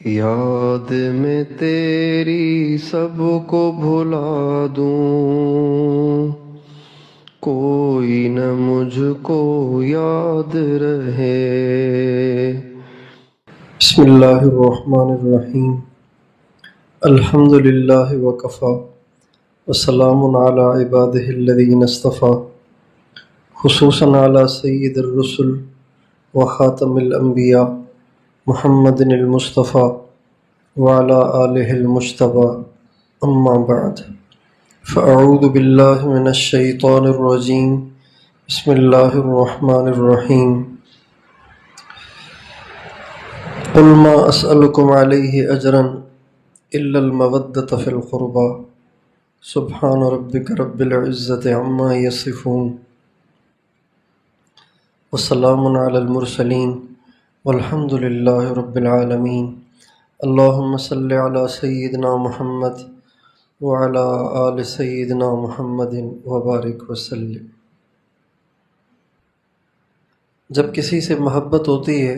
یاد میں تیری سب کو بھلا دوں، کوئی نہ مجھ کو یاد رہے۔ بسم اللہ الرحمن الرحیم۔ الحمد للہ وکفیٰ وسلام علی عبادہ الذین اصطفیٰ، خصوصاً علی سید الرسل وخاتم الانبیاء محمد المصطفیٰ وعلی آلہ المجتبیٰ، اما بعد، فاعوذ باللہ من الشیطان الرجیم، بسم اللہ الرحمن الرحیم۔ قل ما اسألکم علیہ اجرا الا المودۃ فی القربى، سبحان ربک رب العزۃ عما یصفون، وسلام علی المرسلین والحمد للہ رب العالمین۔ اللہم صلی علی سیدنا محمد وعلی آل سیدنا محمد وبارک وسلم۔ جب کسی سے محبت ہوتی ہے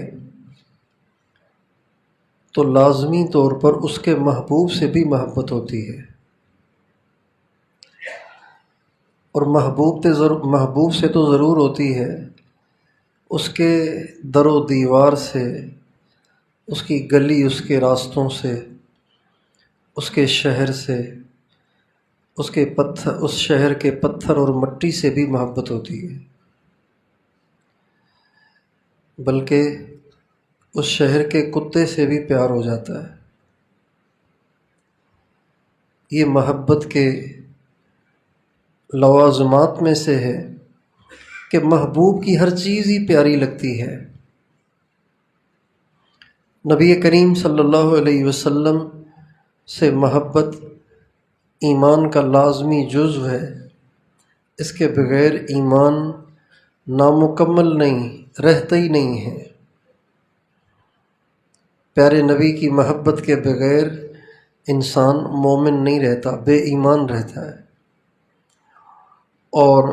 تو لازمی طور پر اس کے محبوب سے بھی محبت ہوتی ہے، اور محبوب سے تو ضرور ہوتی ہے، اس کے در و دیوار سے، اس کی گلی، اس کے راستوں سے، اس کے شہر سے، اس شہر کے پتھر اور مٹی سے بھی محبت ہوتی ہے، بلکہ اس شہر کے کتے سے بھی پیار ہو جاتا ہے۔ یہ محبت کے لوازمات میں سے ہے کہ محبوب کی ہر چیز ہی پیاری لگتی ہے۔ نبی کریم صلی اللہ علیہ وسلم سے محبت ایمان کا لازمی جزو ہے، اس کے بغیر ایمان نامکمل نہیں، رہتا ہی نہیں ہے۔ پیارے نبی کی محبت کے بغیر انسان مومن نہیں رہتا، بے ایمان رہتا ہے۔ اور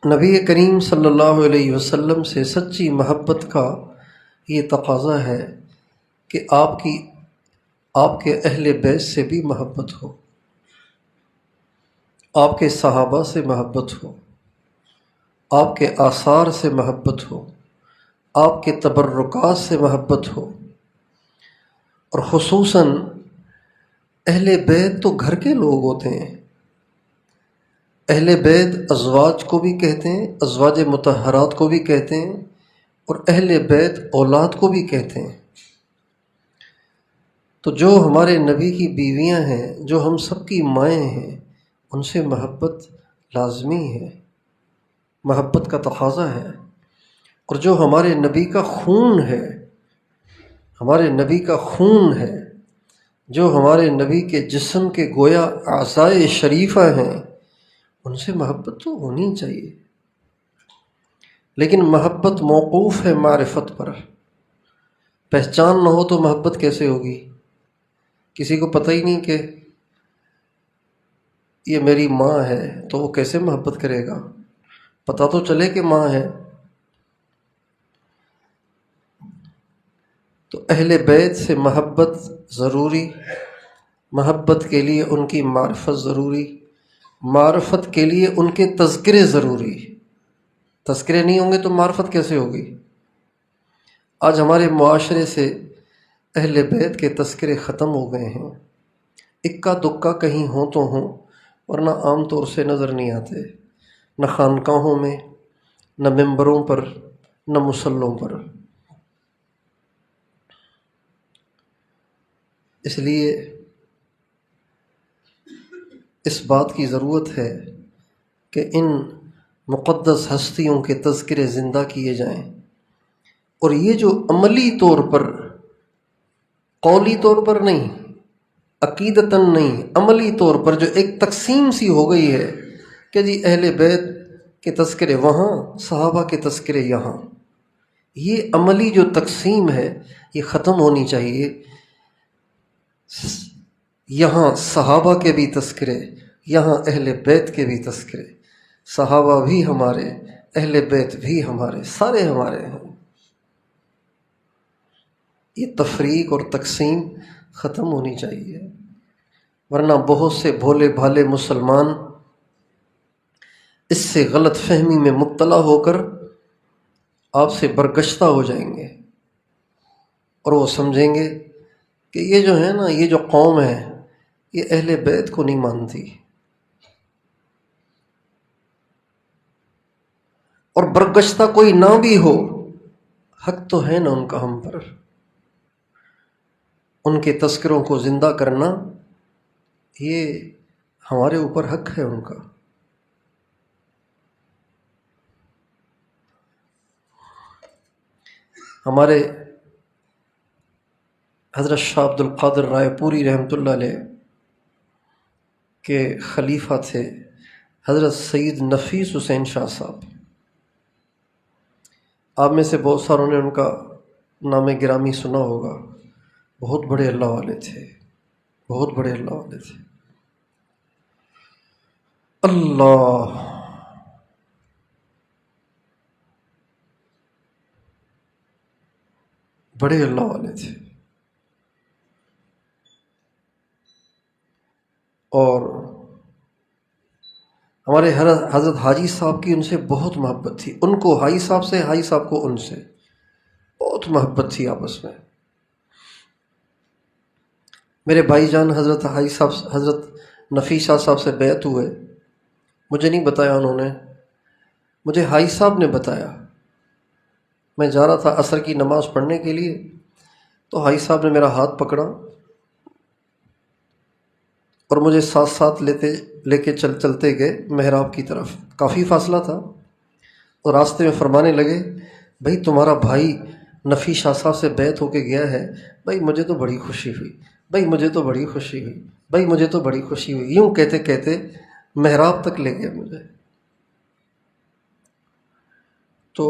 نبی کریم صلی اللہ علیہ وسلم سے سچی محبت کا یہ تقاضا ہے کہ آپ کے اہل بیت سے بھی محبت ہو، آپ کے صحابہ سے محبت ہو، آپ کے آثار سے محبت ہو، آپ کے تبرکات سے محبت ہو، اور خصوصاً اہل بیت تو گھر کے لوگ ہوتے ہیں۔ اہل بیت ازواج کو بھی کہتے ہیں، ازواج مطہرات کو بھی کہتے ہیں، اور اہل بیت اولاد کو بھی کہتے ہیں۔ تو جو ہمارے نبی کی بیویاں ہیں، جو ہم سب کی مائیں ہیں، ان سے محبت لازمی ہے، محبت کا تقاضا ہے۔ اور جو ہمارے نبی کا خون ہے، ہمارے نبی کا خون ہے، جو ہمارے نبی کے جسم کے گویا اعضائے شریفہ ہیں، ان سے محبت تو ہونی چاہیے۔ لیکن محبت موقوف ہے معرفت پر، پہچان نہ ہو تو محبت کیسے ہوگی؟ کسی کو پتہ ہی نہیں کہ یہ میری ماں ہے تو وہ کیسے محبت کرے گا؟ پتہ تو چلے کہ ماں ہے۔ تو اہل بیت سے محبت ضروری، محبت کے لیے ان کی معرفت ضروری، معرفت کے لیے ان کے تذکرے ضروری۔ تذکرے نہیں ہوں گے تو معرفت کیسے ہوگی؟ آج ہمارے معاشرے سے اہل بیت کے تذکرے ختم ہو گئے ہیں، اکا دکا کہیں ہوں تو ہوں، ورنہ عام طور سے نظر نہیں آتے، نہ خانقاہوں میں، نہ ممبروں پر، نہ مصلوں پر۔ اس لیے اس بات کی ضرورت ہے کہ ان مقدس ہستیوں کے تذکرے زندہ کیے جائیں، اور یہ جو عملی طور پر، قولی طور پر نہیں، عقیدتاً نہیں، عملی طور پر جو ایک تقسیم سی ہو گئی ہے کہ جی اہل بیت کے تذکرے وہاں، صحابہ کے تذکرے یہاں، یہ عملی جو تقسیم ہے یہ ختم ہونی چاہیے۔ یہاں صحابہ کے بھی تذکرے، یہاں اہل بیت کے بھی تذکرے، صحابہ بھی ہمارے، اہل بیت بھی ہمارے، سارے ہمارے ہیں۔ یہ تفریق اور تقسیم ختم ہونی چاہیے، ورنہ بہت سے بھولے بھالے مسلمان اس سے غلط فہمی میں مبتلا ہو کر آپ سے برگشتہ ہو جائیں گے، اور وہ سمجھیں گے کہ یہ جو ہے نا، یہ جو قوم ہے یہ اہل بیت کو نہیں مانتی، اور برگشتہ کوئی نہ بھی ہو، حق تو ہے نا ان کا ہم پر، ان کے تذکروں کو زندہ کرنا یہ ہمارے اوپر حق ہے ان کا۔ ہمارے حضرت شاہ عبد القادر رائے پوری رحمۃ اللہ علیہ کے خلیفہ تھے حضرت سید نفیس حسین شاہ صاحب۔ آپ میں سے بہت ساروں نے ان کا نام گرامی سنا ہوگا، بہت بڑے اللہ والے تھے، بہت بڑے اللہ والے تھے۔ اللہ، بڑے اللہ والے تھے، اور ہمارے حضرت حاجی صاحب کی ان سے بہت محبت تھی، ان کو حاجی صاحب سے، حاجی صاحب کو ان سے بہت محبت تھی آپس میں۔ میرے بھائی جان حضرت حاجی صاحب، حضرت نفیس شاہ صاحب سے بیعت ہوئے، مجھے نہیں بتایا انہوں نے، مجھے حاجی صاحب نے بتایا۔ میں جا رہا تھا عصر کی نماز پڑھنے کے لیے، تو حاجی صاحب نے میرا ہاتھ پکڑا اور مجھے ساتھ ساتھ لے کے چلتے گئے محراب کی طرف، کافی فاصلہ تھا، اور راستے میں فرمانے لگے، بھائی تمہارا بھائی نفیس شاہ صاحب سے بیعت ہو کے گیا ہے، بھائی مجھے تو بڑی خوشی ہوئی، بھائی مجھے تو بڑی خوشی ہوئی، بھائی مجھے تو بڑی خوشی ہوئی، یوں کہتے کہتے محراب تک لے گئے مجھے۔ تو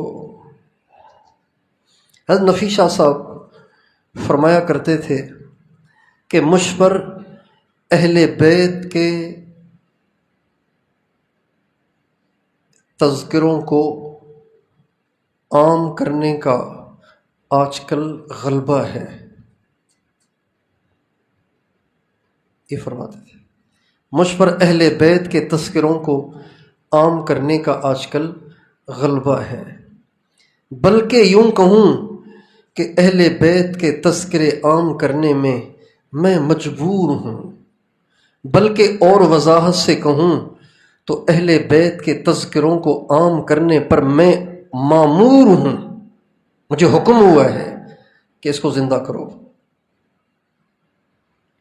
حضرت نفیس شاہ صاحب فرمایا کرتے تھے کہ مجھ پر اہل بیت کے تذکروں کو عام کرنے کا آج کل غلبہ ہے، یہ فرماتے تھے، مجھ پر اہل بیت کے تذکروں کو عام کرنے کا آج کل غلبہ ہے، بلکہ یوں کہوں کہ اہل بیت کے تذکرے عام کرنے میں مجبور ہوں، بلکہ اور وضاحت سے کہوں تو اہل بیت کے تذکروں کو عام کرنے پر میں مامور ہوں، مجھے حکم ہوا ہے کہ اس کو زندہ کرو۔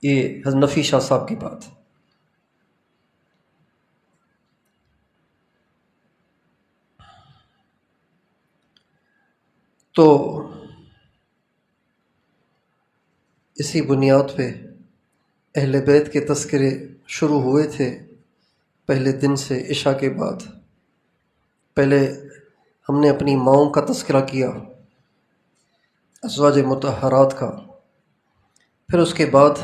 یہ حضرت نفیس شاہ صاحب کی بات ہے۔ تو اسی بنیاد پہ اہل بیت کے تذکرے شروع ہوئے تھے پہلے دن سے، عشاء کے بعد۔ پہلے ہم نے اپنی ماؤں کا تذکرہ کیا، ازواج مطہرات کا، پھر اس کے بعد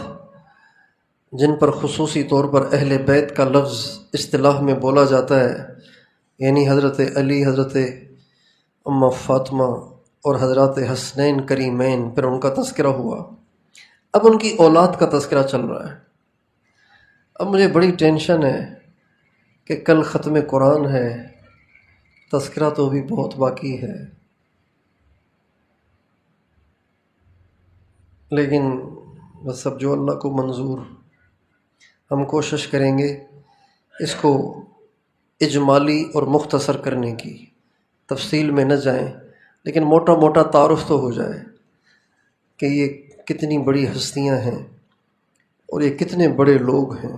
جن پر خصوصی طور پر اہل بیت کا لفظ اصطلاح میں بولا جاتا ہے، یعنی حضرت علی، حضرت ام فاطمہ اور حضرات حسنین کریمین، پھر ان کا تذکرہ ہوا۔ اب ان کی اولاد کا تذکرہ چل رہا ہے۔ اب مجھے بڑی ٹینشن ہے کہ کل ختم قرآن ہے، تذکرہ تو بھی بہت باقی ہے، لیکن بس اب جو اللہ کو منظور، ہم کوشش کریں گے اس کو اجمالی اور مختصر کرنے کی، تفصیل میں نہ جائیں، لیکن موٹا موٹا تعارف تو ہو جائے کہ یہ کتنی بڑی ہستیاں ہیں اور یہ کتنے بڑے لوگ ہیں۔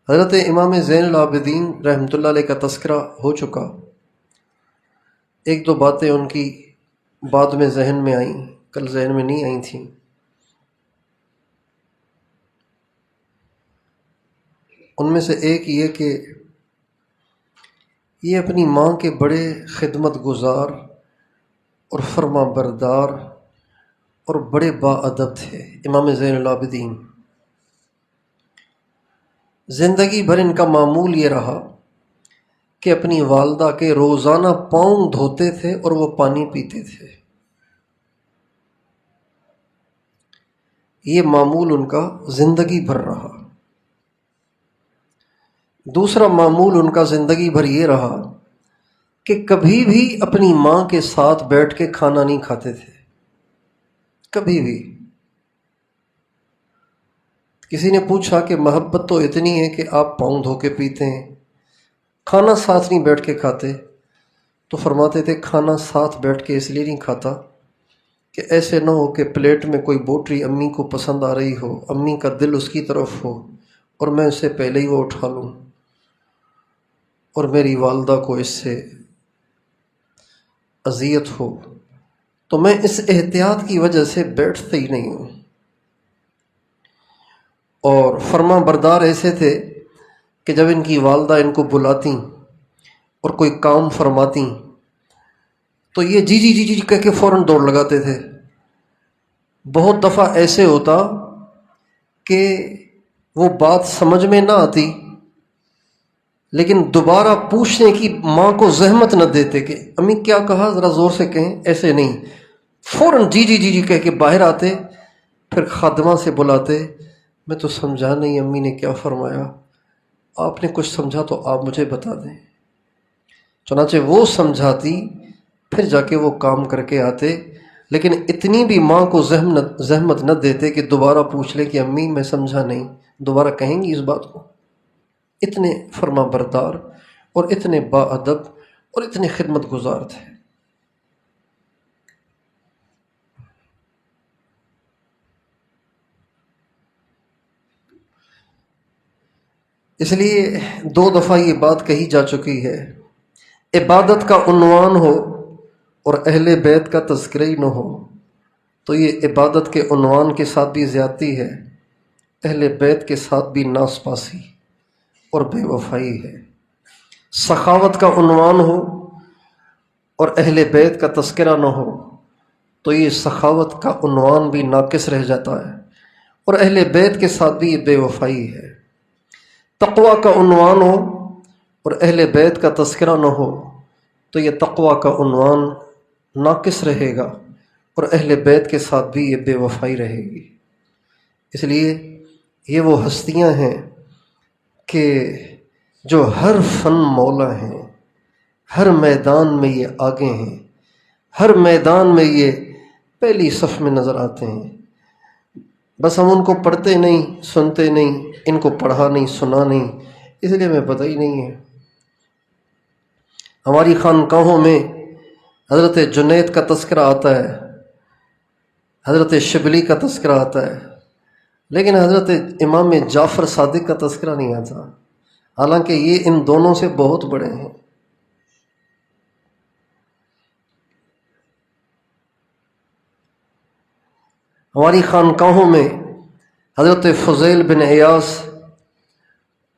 حضرت امام زین العابدین رحمۃ اللہ علیہ کا تذکرہ ہو چکا، ایک دو باتیں ان کی بعد میں ذہن میں آئیں، کل ذہن میں نہیں آئی تھیں۔ ان میں سے ایک یہ کہ یہ اپنی ماں کے بڑے خدمت گزار اور فرما بردار اور بڑے باادب تھے امام زین العابدین۔ زندگی بھر ان کا معمول یہ رہا کہ اپنی والدہ کے روزانہ پاؤں دھوتے تھے اور وہ پانی پیتے تھے۔ یہ معمول ان کا زندگی بھر رہا۔ دوسرا معمول ان کا زندگی بھر یہ رہا کہ کبھی بھی اپنی ماں کے ساتھ بیٹھ کے کھانا نہیں کھاتے تھے، کبھی بھی۔ کسی نے پوچھا کہ محبت تو اتنی ہے کہ آپ پاؤں دھو کے پیتے ہیں، کھانا ساتھ نہیں بیٹھ کے کھاتے؟ تو فرماتے تھے کھانا ساتھ بیٹھ کے اس لیے نہیں کھاتا کہ ایسے نہ ہو کہ پلیٹ میں کوئی بوٹری امی کو پسند آ رہی ہو، امی کا دل اس کی طرف ہو اور میں اسے پہلے ہی وہ اٹھا لوں اور میری والدہ کو اس سے اذیت ہو، تو میں اس احتیاط کی وجہ سے بیٹھتے ہی نہیں ہوں۔ اور فرما بردار ایسے تھے کہ جب ان کی والدہ ان کو بلاتیں اور کوئی کام فرماتیں تو یہ جی جی جی جی کہہ کے فوراً دوڑ لگاتے تھے۔ بہت دفعہ ایسے ہوتا کہ وہ بات سمجھ میں نہ آتی، لیکن دوبارہ پوچھنے کی ماں کو زحمت نہ دیتے کہ امی کیا کہا، ذرا زور سے کہیں، ایسے نہیں، فوراً جی جی جی جی کہہ کے باہر آتے، پھر خادمہ سے بلاتے، میں تو سمجھا نہیں امی نے کیا فرمایا، آپ نے کچھ سمجھا تو آپ مجھے بتا دیں۔ چنانچہ وہ سمجھاتی، پھر جا کے وہ کام کر کے آتے، لیکن اتنی بھی ماں کو زحمت نہ دیتے کہ دوبارہ پوچھ لے کہ امی میں سمجھا نہیں، دوبارہ کہیں گی اس بات کو۔ اتنے فرما بردار اور اتنے با ادب اور اتنے خدمت گزار تھے۔ اس لیے 2 دفعہ یہ بات کہی جا چکی ہے، عبادت کا عنوان ہو اور اہل بیت کا تذکرہ ہی نہ ہو تو یہ عبادت کے عنوان کے ساتھ بھی زیادتی ہے، اہل بیت کے ساتھ بھی ناس پاسی اور بے وفائی ہے۔ سخاوت کا عنوان ہو اور اہل بیت کا تذکرہ نہ ہو تو یہ سخاوت کا عنوان بھی ناقص رہ جاتا ہے اور اہل بیت کے ساتھ بھی یہ بے وفائی ہے۔ تقوی کا عنوان ہو اور اہل بیت کا تذکرہ نہ ہو تو یہ تقوی کا عنوان ناقص رہے گا اور اہل بیت کے ساتھ بھی یہ بے وفائی رہے گی۔ اس لیے یہ وہ ہستیاں ہیں کہ جو ہر فن مولا ہیں، ہر میدان میں یہ آگے ہیں، ہر میدان میں یہ پہلی صف میں نظر آتے ہیں۔ بس ہم ان کو پڑھتے نہیں، سنتے نہیں، ان کو پڑھا نہیں، سنا نہیں، اس لیے ہمیں پتہ ہی نہیں ہے۔ ہماری خانقاہوں میں حضرت جنید کا تذکرہ آتا ہے، حضرت شبلی کا تذکرہ آتا ہے، لیکن حضرت امام جعفر صادق کا تذکرہ نہیں آتا، حالانکہ یہ ان دونوں سے بہت بڑے ہیں۔ ہماری خانقاہوں میں حضرت فضیل بن عیاض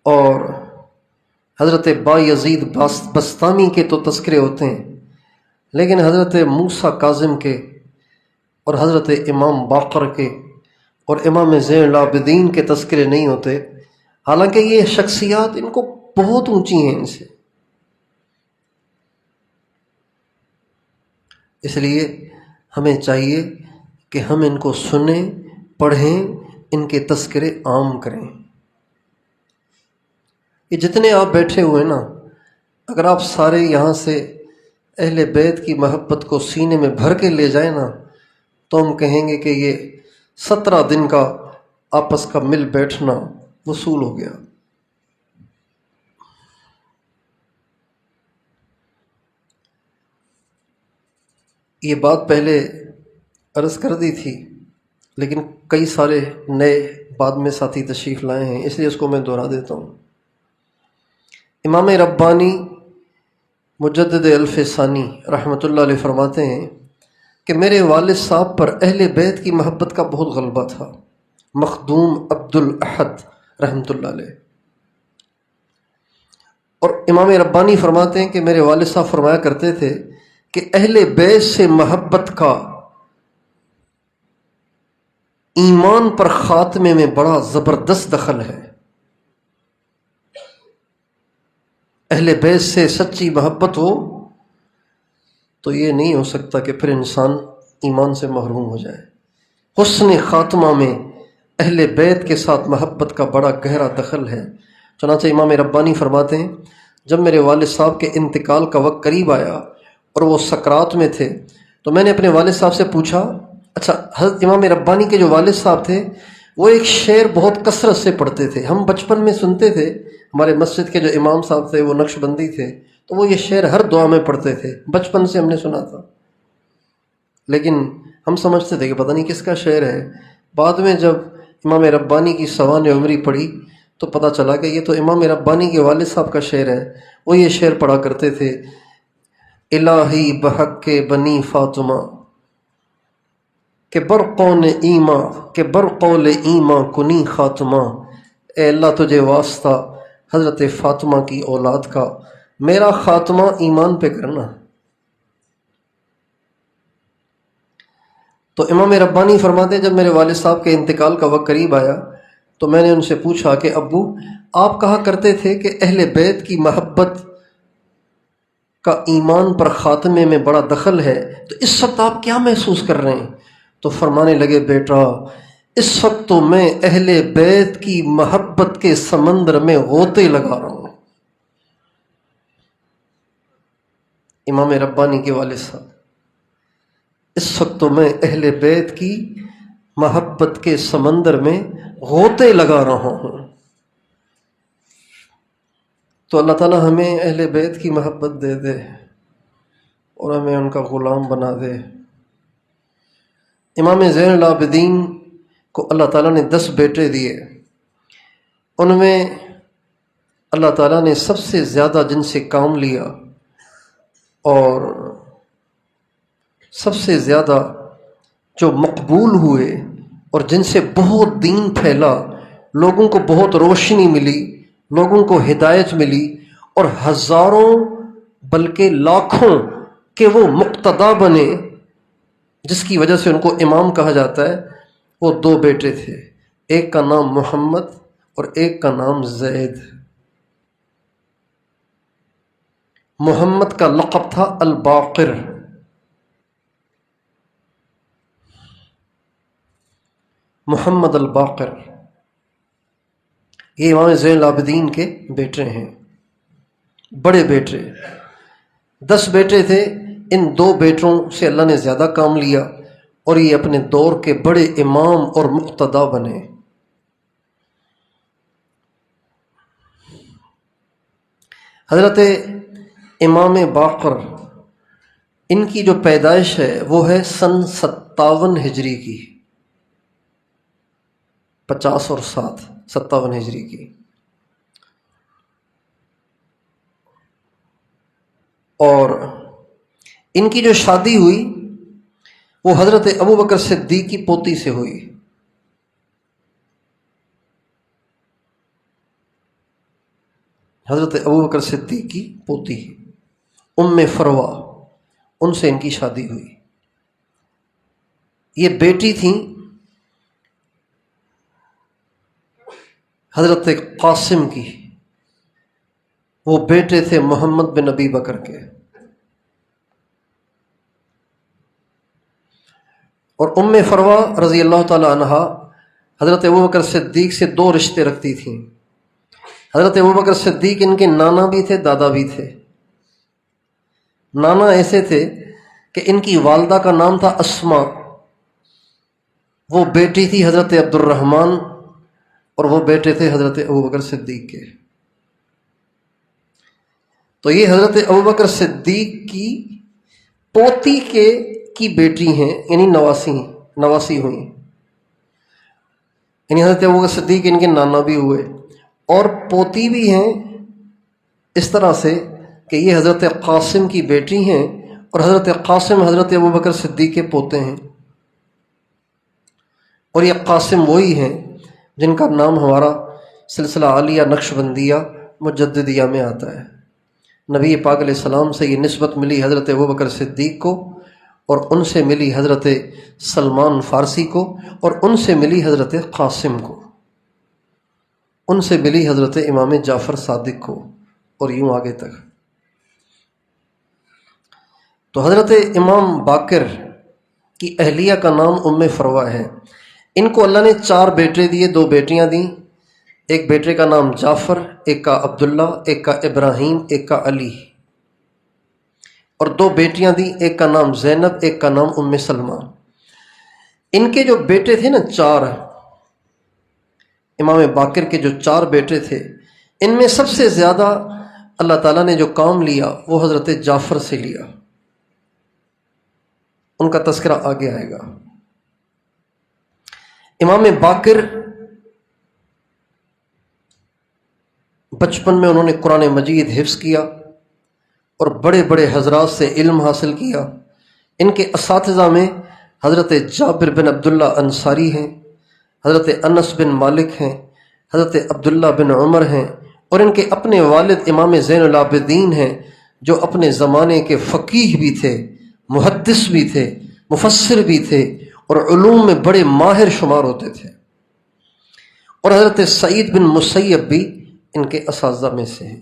اور حضرت با یزید بستامی کے تو تذکرے ہوتے ہیں، لیکن حضرت موسیٰ کاظم کے اور حضرت امام باقر کے اور امام زین العابدین کے تذکرے نہیں ہوتے، حالانکہ یہ شخصیات ان کو بہت اونچی ہیں ان سے۔ اس لیے ہمیں چاہیے کہ ہم ان کو سنیں، پڑھیں، ان کے تذکرے عام کریں۔ یہ جتنے آپ بیٹھے ہوئے ہیں نا، اگر آپ سارے یہاں سے اہل بیت کی محبت کو سینے میں بھر کے لے جائیں نا تو ہم کہیں گے کہ یہ 17 دن کا آپس کا مل بیٹھنا وصول ہو گیا۔ یہ بات پہلے عرض کر دی تھی، لیکن کئی سارے نئے بعد میں ساتھی تشریف لائے ہیں، اس لیے اس کو میں دہرا دیتا ہوں۔ امام ربانی مجدد الف ثانی رحمۃ اللہ علیہ فرماتے ہیں کہ میرے والد صاحب پر اہل بیت کی محبت کا بہت غلبہ تھا، مخدوم عبد الاحد رحمۃ اللہ علیہ۔ اور امام ربانی فرماتے ہیں کہ میرے والد صاحب فرمایا کرتے تھے کہ اہل بیت سے محبت کا ایمان پر خاتمے میں بڑا زبردست دخل ہے۔ اہل بیت سے سچی محبت ہو تو یہ نہیں ہو سکتا کہ پھر انسان ایمان سے محروم ہو جائے۔ حسن خاتمہ میں اہل بیت کے ساتھ محبت کا بڑا گہرا دخل ہے۔ چنانچہ امام ربانی فرماتے ہیں جب میرے والد صاحب کے انتقال کا وقت قریب آیا اور وہ سکرات میں تھے تو میں نے اپنے والد صاحب سے پوچھا، اچھا حضرت امام ربانی کے جو والد صاحب تھے وہ ایک شعر بہت کثرت سے پڑھتے تھے، ہم بچپن میں سنتے تھے، ہمارے مسجد کے جو امام صاحب تھے وہ نقش بندی تھے تو وہ یہ شعر ہر دعا میں پڑھتے تھے، بچپن سے ہم نے سنا تھا، لیکن ہم سمجھتے تھے کہ پتہ نہیں کس کا شعر ہے۔ بعد میں جب امام ربانی کی سوانح عمری پڑھی تو پتہ چلا کہ یہ تو امام ربانی کے والد صاحب کا شعر ہے۔ وہ یہ شعر پڑھا کرتے تھے، الہی بحق کے بنی فاطمہ کہ برقون ایماں کہ برقول ایماں کنی خاتمہ، اے اللہ تجھے واسطہ حضرت فاطمہ کی اولاد کا، میرا خاتمہ ایمان پہ کرنا۔ تو امام ربانی فرماتے ہیں جب میرے والد صاحب کے انتقال کا وقت قریب آیا تو میں نے ان سے پوچھا کہ ابو آپ کہا کرتے تھے کہ اہل بیت کی محبت کا ایمان پر خاتمے میں بڑا دخل ہے، تو اس وقت آپ کیا محسوس کر رہے ہیں؟ تو فرمانے لگے، بیٹا اس وقت تو میں اہل بیت کی محبت کے سمندر میں غوطے لگا رہا ہوں۔ امام ربانی کے والد صاحب، اس وقت تو میں اہل بیت کی محبت کے سمندر میں غوطے لگا رہا ہوں۔ تو اللہ تعالیٰ ہمیں اہل بیت کی محبت دے دے اور ہمیں ان کا غلام بنا دے۔ امام زین العابدین کو اللہ تعالیٰ نے 10 بیٹے دیے، ان میں اللہ تعالیٰ نے سب سے زیادہ جن سے کام لیا اور سب سے زیادہ جو مقبول ہوئے اور جن سے بہت دین پھیلا، لوگوں کو بہت روشنی ملی، لوگوں کو ہدایت ملی اور ہزاروں بلکہ لاکھوں کے وہ مقتدا بنے جس کی وجہ سے ان کو امام کہا جاتا ہے، وہ 2 بیٹے تھے، ایک کا نام محمد اور ایک کا نام زید۔ محمد کا لقب تھا الباقر، محمد الباقر، یہ امام زین العابدین کے بیٹے ہیں، بڑے بیٹے۔ 10 بیٹے تھے، ان 2 بیٹوں سے اللہ نے زیادہ کام لیا اور یہ اپنے دور کے بڑے امام اور مقتدا بنے۔ حضرت امام باقر، ان کی جو پیدائش ہے وہ ہے سن 57 ہجری کی، 50 اور 7 57 ہجری کی، اور ان کی جو شادی ہوئی وہ حضرت ابوبکر صدیق کی پوتی سے ہوئی۔ حضرت ابوبکر صدیق کی پوتی ام فروہ، ان سے ان کی شادی ہوئی۔ یہ بیٹی تھیں حضرت قاسم کی، وہ بیٹے تھے محمد بن ابی بکر کے، اور ام فروہ رضی اللہ تعالی عنہا حضرت ابوبکر صدیق سے 2 رشتے رکھتی تھیں۔ حضرت ابوبکر صدیق ان کے نانا بھی تھے، دادا بھی تھے۔ نانا ایسے تھے کہ ان کی والدہ کا نام تھا اسما، وہ بیٹی تھی حضرت عبد الرحمن اور وہ بیٹے تھے حضرت ابوبکر صدیق کے۔ تو یہ حضرت ابوبکر صدیق کی پوتی کی بیٹی ہیں، یعنی نواسی ہوئی، یعنی حضرت ابوبکر صدیق ان کے نانا بھی ہوئے اور پوتی بھی ہیں، اس طرح سے کہ یہ حضرت قاسم کی بیٹی ہیں اور حضرت قاسم حضرت ابوبکر صدیق کے پوتے ہیں، اور یہ قاسم وہی ہیں جن کا نام ہمارا سلسلہ عالیہ نقش بندیہ مجددیہ میں آتا ہے۔ نبی پاک علیہ السلام سے یہ نسبت ملی حضرت ابوبکر صدیق کو، اور ان سے ملی حضرت سلمان فارسی کو، اور ان سے ملی حضرت قاسم کو، ان سے ملی حضرت امام جعفر صادق کو، اور یوں آگے تک۔ تو حضرت امام باقر کی اہلیہ کا نام ام فروہ ہے۔ ان کو اللہ نے 4 بیٹے دیے، 2 بیٹیاں دیں۔ ایک بیٹے کا نام جعفر، ایک کا عبداللہ، ایک کا ابراہیم، ایک کا علی، اور 2 بیٹیاں دیں، ایک کا نام زینب، ایک کا نام ام سلمہ۔ ان کے جو بیٹے تھے نا 4، امام باقر کے جو 4 بیٹے تھے، ان میں سب سے زیادہ اللہ تعالیٰ نے جو کام لیا وہ حضرت جعفر سے لیا۔ ان کا تذکرہ آگے آئے گا۔ امام باقر بچپن میں انہوں نے قرآن مجید حفظ کیا اور بڑے بڑے حضرات سے علم حاصل کیا۔ ان کے اساتذہ میں حضرت جابر بن عبداللہ انصاری ہیں، حضرت انس بن مالک ہیں، حضرت عبداللہ بن عمر ہیں، اور ان کے اپنے والد امام زین العابدین ہیں، جو اپنے زمانے کے فقیہ بھی تھے، محدث بھی تھے، مفسر بھی تھے، اور علوم میں بڑے ماہر شمار ہوتے تھے۔ اور حضرت سعید بن مسیب بھی ان کے اساتذہ میں سے ہیں،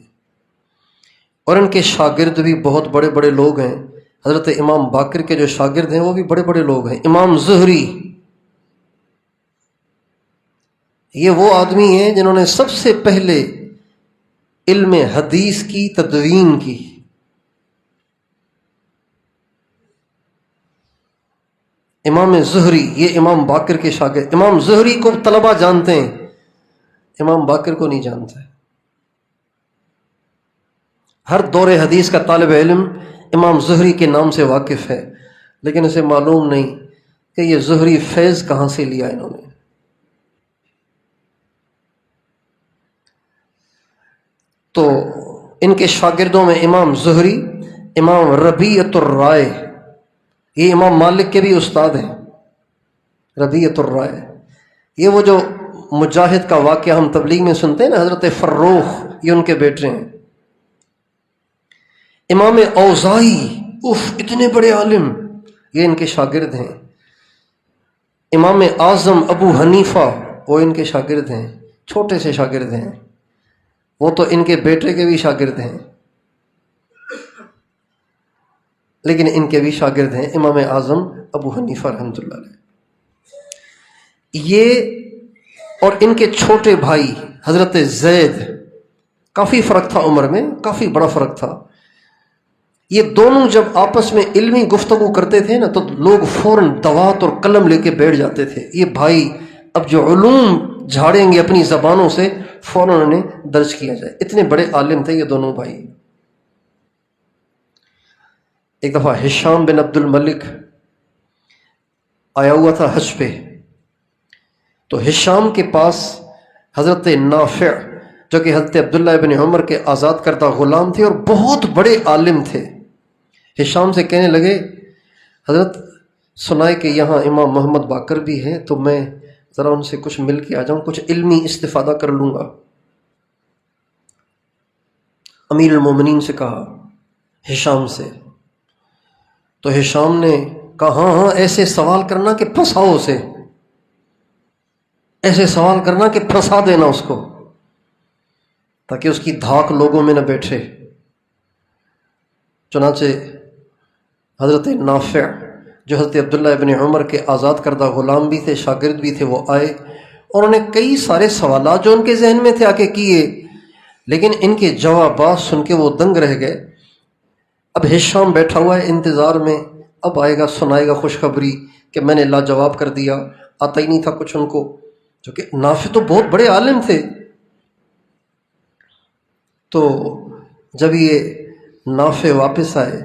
اور ان کے شاگرد بھی بہت بڑے بڑے لوگ ہیں۔ حضرت امام باقر کے جو شاگرد ہیں وہ بھی بڑے بڑے لوگ ہیں۔ امام زہری یہ وہ آدمی ہیں جنہوں نے سب سے پہلے علم حدیث کی تدوین کی۔ امام زہری یہ امام باقر کے شاگرد۔ امام زہری کو طلبہ جانتے ہیں، امام باقر کو نہیں جانتے۔ ہر دور حدیث کا طالب علم امام زہری کے نام سے واقف ہے، لیکن اسے معلوم نہیں کہ یہ زہری فیض کہاں سے لیا انہوں نے۔ تو ان کے شاگردوں میں امام زہری، امام ربیعۃ الرائے، یہ امام مالک کے بھی استاد ہیں۔ ربیعۃ الرائے یہ وہ جو مجاہد کا واقعہ ہم تبلیغ میں سنتے ہیں نا، حضرت فروخ، یہ ان کے بیٹے ہیں۔ امام اوزاعی، اتنے بڑے عالم، یہ ان کے شاگرد ہیں۔ امام اعظم ابو حنیفہ وہ ان کے شاگرد ہیں، چھوٹے سے شاگرد ہیں، وہ تو ان کے بیٹے کے بھی شاگرد ہیں، لیکن ان کے بھی شاگرد ہیں امام اعظم ابو حنیفہ رحمۃ اللہ علیہ۔ یہ اور ان کے چھوٹے بھائی حضرت زید، کافی فرق تھا عمر میں، کافی بڑا فرق تھا۔ یہ دونوں جب آپس میں علمی گفتگو کرتے تھے نا تو لوگ فوراً دوات اور قلم لے کے بیٹھ جاتے تھے۔ یہ بھائی اب جو علوم جھاڑیں گے اپنی زبانوں سے، فوراً انہیں درج کیا جائے۔ اتنے بڑے عالم تھے یہ دونوں بھائی۔ ایک دفعہ ہشام بن عبد الملک آیا ہوا تھا حج پہ، تو ہشام کے پاس حضرت نافع جو کہ حضرت عبداللہ ابن عمر کے آزاد کردہ غلام تھے اور بہت بڑے عالم تھے، ہشام سے کہنے لگے حضرت سنائے کہ یہاں امام محمد باقر بھی ہیں، تو میں ذرا ان سے کچھ مل کے آ جاؤں، کچھ علمی استفادہ کر لوں گا۔ امیر المومنین سے کہا، ہشام سے، تو ہشام نے کہا ہاں ایسے سوال کرنا کہ پھنساؤ اسے، ایسے سوال کرنا کہ پھنسا دینا اس کو، تاکہ اس کی دھاک لوگوں میں نہ بیٹھے۔ چنانچہ حضرت نافع جو حضرت عبداللہ ابن عمر کے آزاد کردہ غلام بھی تھے، شاگرد بھی تھے، وہ آئے اور انہوں نے کئی سارے سوالات جو ان کے ذہن میں تھے آ کے کیے، لیکن ان کے جوابات سن کے وہ دنگ رہ گئے۔ اب ہشام بیٹھا ہوا ہے انتظار میں، اب آئے گا سنائے گا خوشخبری کہ میں نے لاجواب کر دیا، آتا ہی نہیں تھا کچھ ان کو، جو کہ نافع تو بہت بڑے عالم تھے۔ تو جب یہ نافع واپس آئے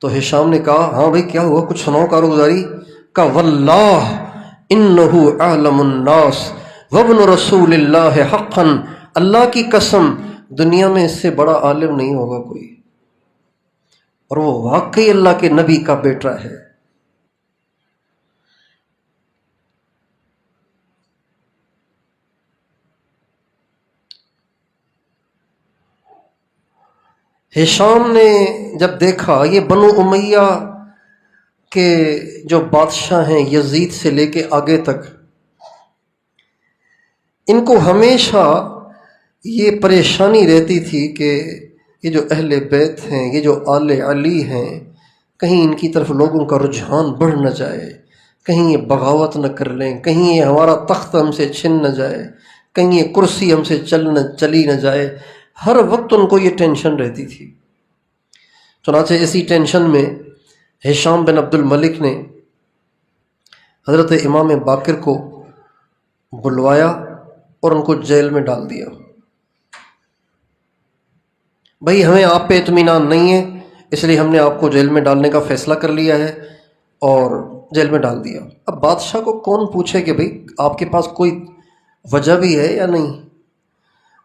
تو ہشام نے کہا ہاں بھائی کیا ہوا، کچھ سناؤ کارگزاری۔ کہا واللہ انہ اعلم الناس وابن رسول اللہ حقا، اللہ کی قسم دنیا میں اس سے بڑا عالم نہیں ہوگا کوئی، اور وہ واقعی اللہ کے نبی کا بیٹا ہے۔ ہشام نے جب دیکھا یہ بنو امیہ کے جو بادشاہ ہیں یزید سے لے کے آگے تک، ان کو ہمیشہ یہ پریشانی رہتی تھی کہ یہ جو اہل بیت ہیں، یہ جو آل علی ہیں، کہیں ان کی طرف لوگوں کا رجحان بڑھ نہ جائے، کہیں یہ بغاوت نہ کر لیں، کہیں یہ ہمارا تخت ہم سے چھن نہ جائے، کہیں یہ کرسی ہم سے چلی نہ جائے۔ ہر وقت ان کو یہ ٹینشن رہتی تھی۔ چنانچہ اسی ٹینشن میں ہشام بن عبد الملک نے حضرت امام باقر کو بلوایا اور ان کو جیل میں ڈال دیا۔ بھئی ہمیں آپ پہ اطمینان نہیں ہے، اس لیے ہم نے آپ کو جیل میں ڈالنے کا فیصلہ کر لیا ہے، اور جیل میں ڈال دیا۔ اب بادشاہ کو کون پوچھے کہ بھئی آپ کے پاس کوئی وجہ بھی ہے یا نہیں؟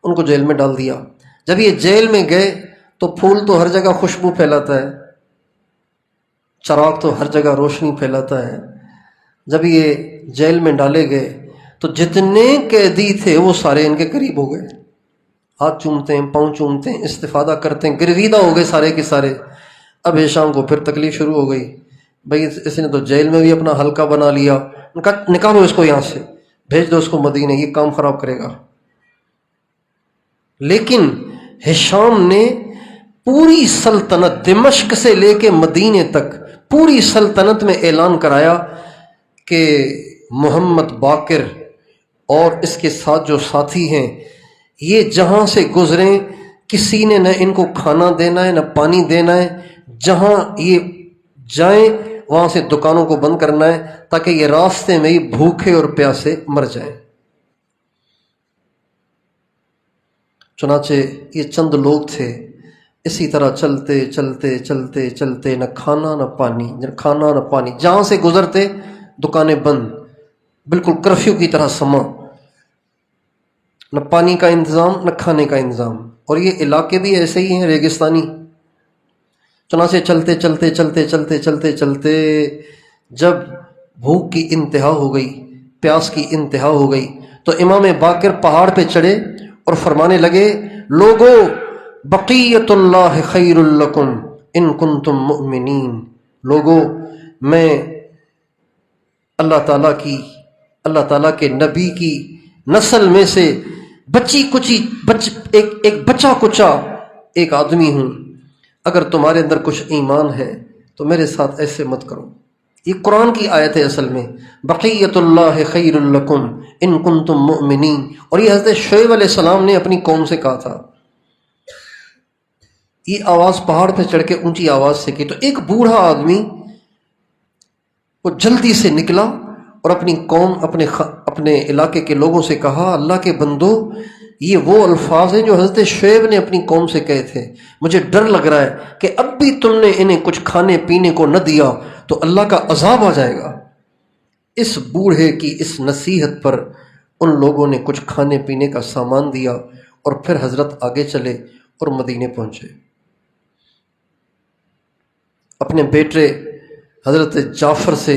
ان کو جیل میں ڈال دیا۔ جب یہ جیل میں گئے تو پھول تو ہر جگہ خوشبو پھیلاتا ہے، چراغ تو ہر جگہ روشنی پھیلاتا ہے۔ جب یہ جیل میں ڈالے گئے تو جتنے قیدی تھے وہ سارے ان کے قریب ہو گئے، ہاتھ چومتے ہیں، پاؤں چومتے ہیں، استفادہ کرتے ہیں، گرویدہ ہو گئے سارے کے سارے۔ اب ہشام کو پھر تکلیف شروع ہو گئی، بھئی اس نے تو جیل میں بھی اپنا حلقہ بنا لیا، ان کا نکالو اس کو یہاں سے، بھیج دو اس کو مدینے، یہ کام خراب کرے گا۔ لیکن ہشام نے پوری سلطنت، دمشق سے لے کے مدینے تک پوری سلطنت میں اعلان کرایا کہ محمد باقر اور اس کے ساتھ جو ساتھی ہیں یہ جہاں سے گزریں کسی نے نہ ان کو کھانا دینا ہے نہ پانی دینا ہے، جہاں یہ جائیں وہاں سے دکانوں کو بند کرنا ہے تاکہ یہ راستے میں ہی بھوکے اور پیاسے مر جائیں۔ چنانچہ یہ چند لوگ تھے، اسی طرح چلتے چلتے چلتے چلتے، نہ کھانا نہ پانی، جہاں سے گزرتے دکانیں بند، بالکل کرفیو کی طرح سما، نہ پانی کا انتظام نہ کھانے کا انتظام، اور یہ علاقے بھی ایسے ہی ہیں ریگستانی۔ چنانچہ چلتے چلتے چلتے چلتے چلتے چلتے جب بھوک کی انتہا ہو گئی، پیاس کی انتہا ہو گئی، تو امام باقر پہاڑ پہ چڑھے اور فرمانے لگے، لوگو بقیت اللہ خیر لکم ان کنتم مؤمنین، لوگو میں اللہ تعالیٰ کے نبی کی نسل میں سے ایک بچہ کچا ایک آدمی ہوں، اگر تمہارے اندر کچھ ایمان ہے تو میرے ساتھ ایسے مت کرو۔ یہ قرآن کی آیت ہے اصل میں، بقیت اللہ خیر لکم ان کنتم مؤمنین، اور یہ حضرت شعیب علیہ السلام نے اپنی قوم سے کہا تھا۔ یہ آواز پہاڑ پہ چڑھ کے اونچی آواز سے کی تو ایک بوڑھا آدمی وہ جلدی سے نکلا اور اپنی قوم، اپنے علاقے کے لوگوں سے کہا، اللہ کے بندو، یہ وہ الفاظ ہیں جو حضرت شعیب نے اپنی قوم سے کہے تھے، مجھے ڈر لگ رہا ہے کہ اب بھی تم نے انہیں کچھ کھانے پینے کو نہ دیا تو اللہ کا عذاب آ جائے گا۔ اس بوڑھے کی اس نصیحت پر ان لوگوں نے کچھ کھانے پینے کا سامان دیا اور پھر حضرت آگے چلے اور مدینے پہنچے۔ اپنے بیٹے حضرت جعفر سے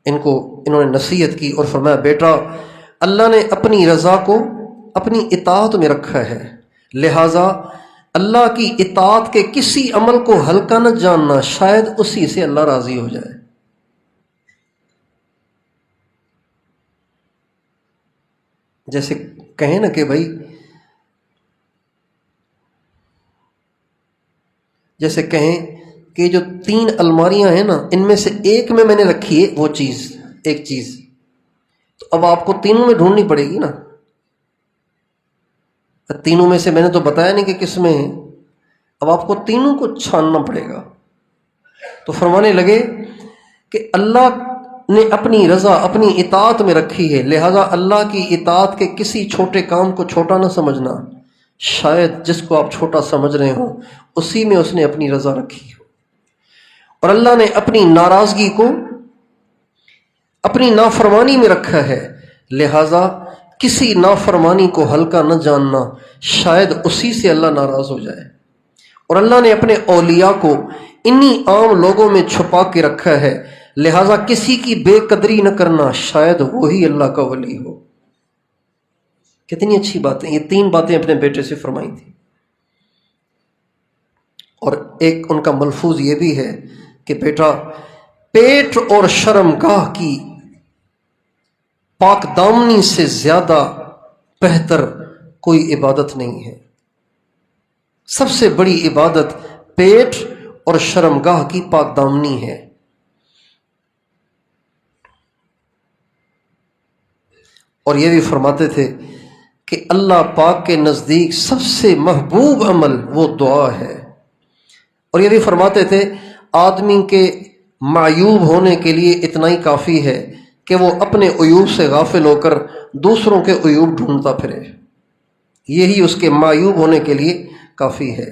انہوں نے نصیحت کی اور فرمایا، بیٹا، اللہ نے اپنی رضا کو اپنی اطاعت میں رکھا ہے، لہٰذا اللہ کی اطاعت کے کسی عمل کو ہلکا نہ جاننا، شاید اسی سے اللہ راضی ہو جائے۔ جیسے کہیں نا کہ بھائی، جیسے کہیں کہ جو 3 الماریاں ہیں نا، ان میں سے ایک میں نے رکھی ہے وہ چیز، ایک چیز، تو اب آپ کو تینوں میں ڈھونڈنی پڑے گی نا۔ تینوں میں سے میں نے تو بتایا نہیں کہ کس میں ہے، اب آپ کو تینوں کو چھاننا پڑے گا۔ تو فرمانے لگے کہ اللہ نے اپنی رضا اپنی اطاعت میں رکھی ہے، لہذا اللہ کی اطاعت کے کسی چھوٹے کام کو چھوٹا نہ سمجھنا، شاید جس کو آپ چھوٹا سمجھ رہے ہوں اسی میں اس نے اپنی رضا رکھی ہو، اور اللہ نے اپنی ناراضگی کو اپنی نافرمانی میں رکھا ہے، لہذا کسی نافرمانی کو ہلکا نہ جاننا، شاید اسی سے اللہ ناراض ہو جائے۔ اور اللہ نے اپنے اولیاء کو انہی عام لوگوں میں چھپا کے رکھا ہے، لہذا کسی کی بے قدری نہ کرنا، شاید وہی اللہ کا ولی ہو۔ کتنی اچھی باتیں، یہ 3 باتیں اپنے بیٹے سے فرمائی تھیں۔ اور ایک ان کا ملفوظ یہ بھی ہے کہ بیٹا، پیٹ اور شرمگاہ کی پاک دامنی سے زیادہ بہتر کوئی عبادت نہیں ہے۔ سب سے بڑی عبادت پیٹ اور شرمگاہ کی پاک دامنی ہے۔ اور یہ بھی فرماتے تھے کہ اللہ پاک کے نزدیک سب سے محبوب عمل وہ دعا ہے، اور یہ بھی فرماتے تھے آدمی کے معیوب ہونے کے لیے اتنا ہی کافی ہے کہ وہ اپنے عیوب سے غافل ہو کر دوسروں کے عیوب ڈھونڈتا پھرے، یہی اس کے معیوب ہونے کے لیے کافی ہے۔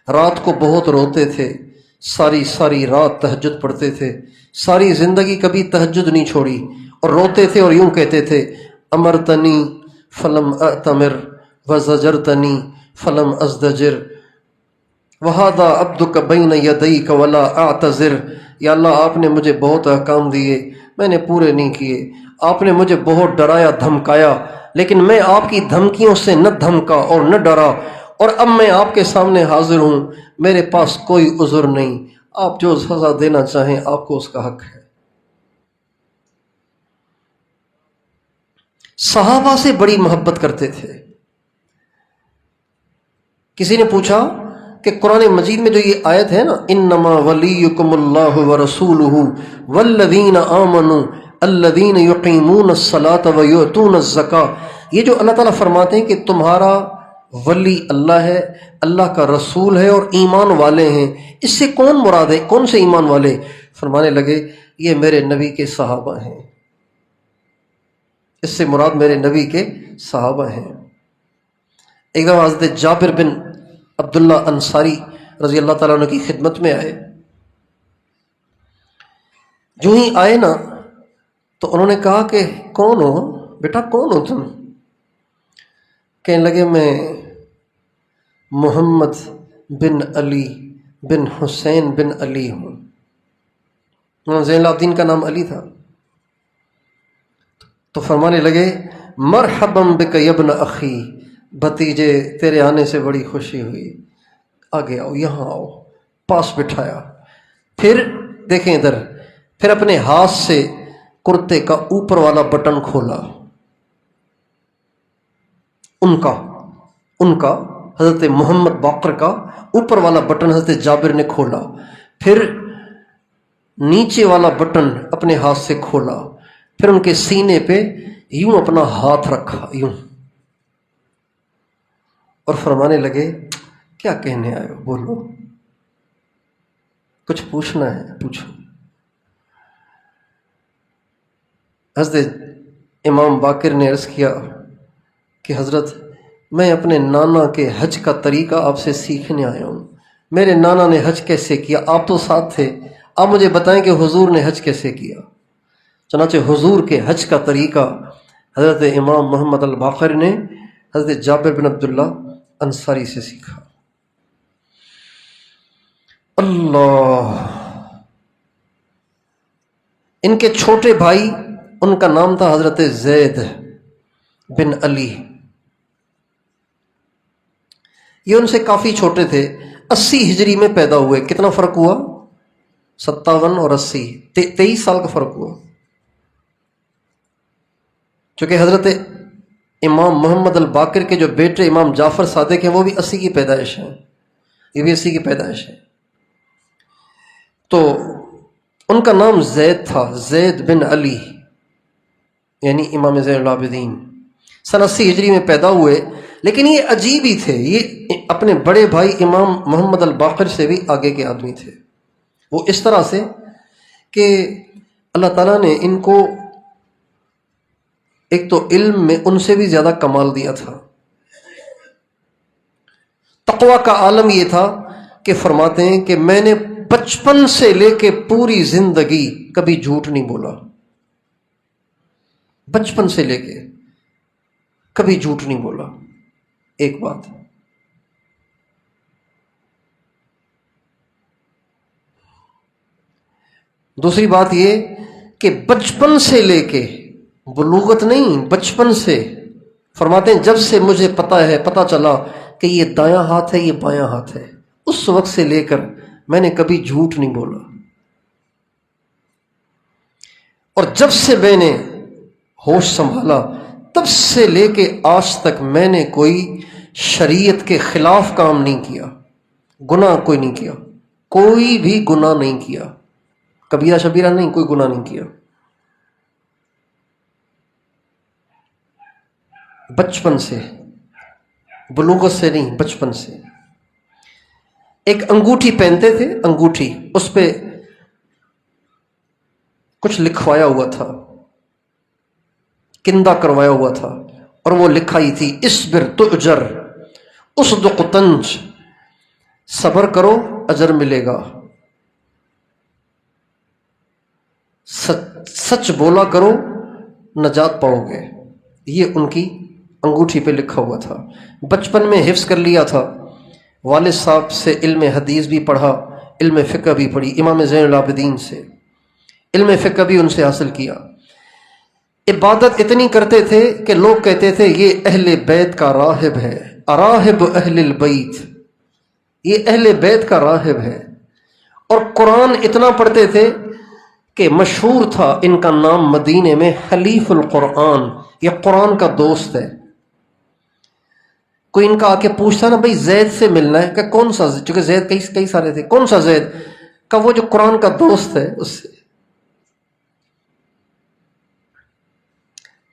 رات کو بہت روتے تھے، ساری رات تہجد پڑھتے تھے، ساری زندگی کبھی تہجد نہیں چھوڑی، اور روتے تھے اور یوں کہتے تھے امرتنی فلم اتمر وزجرتنی فلم ازدجر وہذا عبدک بین یدیک ولا اعتذر۔ یا اللہ آپ نے مجھے بہت احکام دیے، میں نے پورے نہیں کیے، آپ نے مجھے بہت ڈرایا دھمکایا، لیکن میں آپ کی دھمکیوں سے نہ دھمکا اور نہ ڈرا، اور اب میں آپ کے سامنے حاضر ہوں، میرے پاس کوئی عذر نہیں، آپ جو سزا دینا چاہیں آپ کو اس کا حق ہے۔ صحابہ سے بڑی محبت کرتے تھے۔ کسی نے پوچھا کہ قرآن مجید میں جو یہ آیت ہے نا انما ولیکم اللہ ورسولہ والذین آمنوا الذین یقیمون الصلاۃ ویؤتون الزکاۃ، یہ جو اللہ تعالیٰ فرماتے ہیں کہ تمہارا ولی اللہ ہے، اللہ کا رسول ہے اور ایمان والے ہیں، اس سے کون مراد ہے؟ کون سے ایمان والے؟ فرمانے لگے یہ میرے نبی کے صحابہ ہیں، اس سے مراد میرے نبی کے صحابہ ہیں۔ ایک دفعہ حضرت جابر بن عبداللہ انصاری رضی اللہ تعالیٰ عنہ کی خدمت میں آئے، جو ہی آئے نا تو انہوں نے کہا کہ کون ہو بیٹا، کون ہو تم؟ کہنے لگے میں محمد بن علی بن حسین بن علی ہوں۔ زین العابدین کا نام علی تھا۔ تو فرمانے لگے مرحبا بک یا ابن اخی، بھتیجے تیرے آنے سے بڑی خوشی ہوئی، آگے آؤ، یہاں آؤ، پاس بٹھایا۔ پھر دیکھیں ادھر، پھر اپنے ہاتھ سے کرتے کا اوپر والا بٹن کھولا، ان کا حضرت محمد باقر کا اوپر والا بٹن حضرت جابر نے کھولا، پھر نیچے والا بٹن اپنے ہاتھ سے کھولا، پھر ان کے سینے پہ یوں اپنا ہاتھ رکھا، یوں، اور فرمانے لگے کیا کہنے آئے ہو، بولو، کچھ پوچھنا ہے پوچھو۔ حضرت امام باقر نے عرض کیا کہ حضرت میں اپنے نانا کے حج کا طریقہ آپ سے سیکھنے آیا ہوں، میرے نانا نے حج کیسے کیا، آپ تو ساتھ تھے، آپ مجھے بتائیں کہ حضور نے حج کیسے کیا۔ چنانچہ حضور کے حج کا طریقہ حضرت امام محمد الباقر نے حضرت جابر بن عبداللہ انصاری سے سیکھا۔ اللہ، ان کے چھوٹے بھائی، ان کا نام تھا حضرت زید بن علی، یہ ان سے کافی چھوٹے تھے، 80 ہجری میں پیدا ہوئے۔ کتنا فرق ہوا؟ 57 اور 80، 23 سال کا فرق ہوا۔ چونکہ حضرت امام محمد الباقر کے جو بیٹے امام جعفر صادق ہیں وہ بھی 80 کی پیدائش ہیں، یہ بھی 80 کی پیدائش ہے۔ تو ان کا نام زید تھا، زید بن علی، یعنی امام زین العابدین، سن 80 ہجری میں پیدا ہوئے۔ لیکن یہ عجیب ہی تھے، یہ اپنے بڑے بھائی امام محمد الباقر سے بھی آگے کے آدمی تھے۔ وہ اس طرح سے کہ اللہ تعالیٰ نے ان کو ایک تو علم میں ان سے بھی زیادہ کمال دیا تھا، تقوی کا عالم یہ تھا کہ فرماتے ہیں کہ میں نے بچپن سے لے کے پوری زندگی کبھی جھوٹ نہیں بولا، بچپن سے لے کے کبھی جھوٹ نہیں بولا۔ ایک بات، دوسری بات یہ کہ بچپن سے لے کے، بلوغت نہیں، بچپن سے، فرماتے ہیں جب سے مجھے پتہ چلا کہ یہ دایاں ہاتھ ہے یہ بایاں ہاتھ ہے، اس وقت سے لے کر میں نے کبھی جھوٹ نہیں بولا، اور جب سے میں نے ہوش سنبھالا تب سے لے کے آج تک میں نے کوئی شریعت کے خلاف کام نہیں کیا، گناہ کوئی نہیں کیا، کوئی بھی گناہ نہیں کیا، کبیرہ شبیرہ نہیں، کوئی گناہ نہیں کیا۔ بچپن سے، بلوغت سے نہیں، بچپن سے۔ ایک انگوٹھی پہنتے تھے، انگوٹھی، اس پہ کچھ لکھوایا ہوا تھا، کندہ کروایا ہوا تھا، اور وہ لکھائی تھی اصبر تؤجر اصدق تنج، صبر کرو اجر ملے گا، سچ بولا کرو نجات پاؤ گے۔ یہ ان کی انگوٹھی پہ لکھا ہوا تھا۔ بچپن میں حفظ کر لیا تھا، والد صاحب سے علم حدیث بھی پڑھا، علم فقہ بھی پڑھی، امام زین العابدین سے علم فقہ بھی ان سے حاصل کیا۔ عبادت اتنی کرتے تھے کہ لوگ کہتے تھے یہ اہل بیت کا راہب ہے، اراہب اہل البیت، یہ اہل بیت کا راہب ہے۔ اور قرآن اتنا پڑھتے تھے کہ مشہور تھا ان کا نام مدینے میں حلیف القرآن، یہ قرآن کا دوست ہے۔ کوئی ان کا آ کے پوچھتا نا بھائی زید سے ملنا ہے، کہ کون سا، چونکہ زید کئی سارے تھے، کون سا زید؟ کہ وہ جو قرآن کا دوست ہے اس سے۔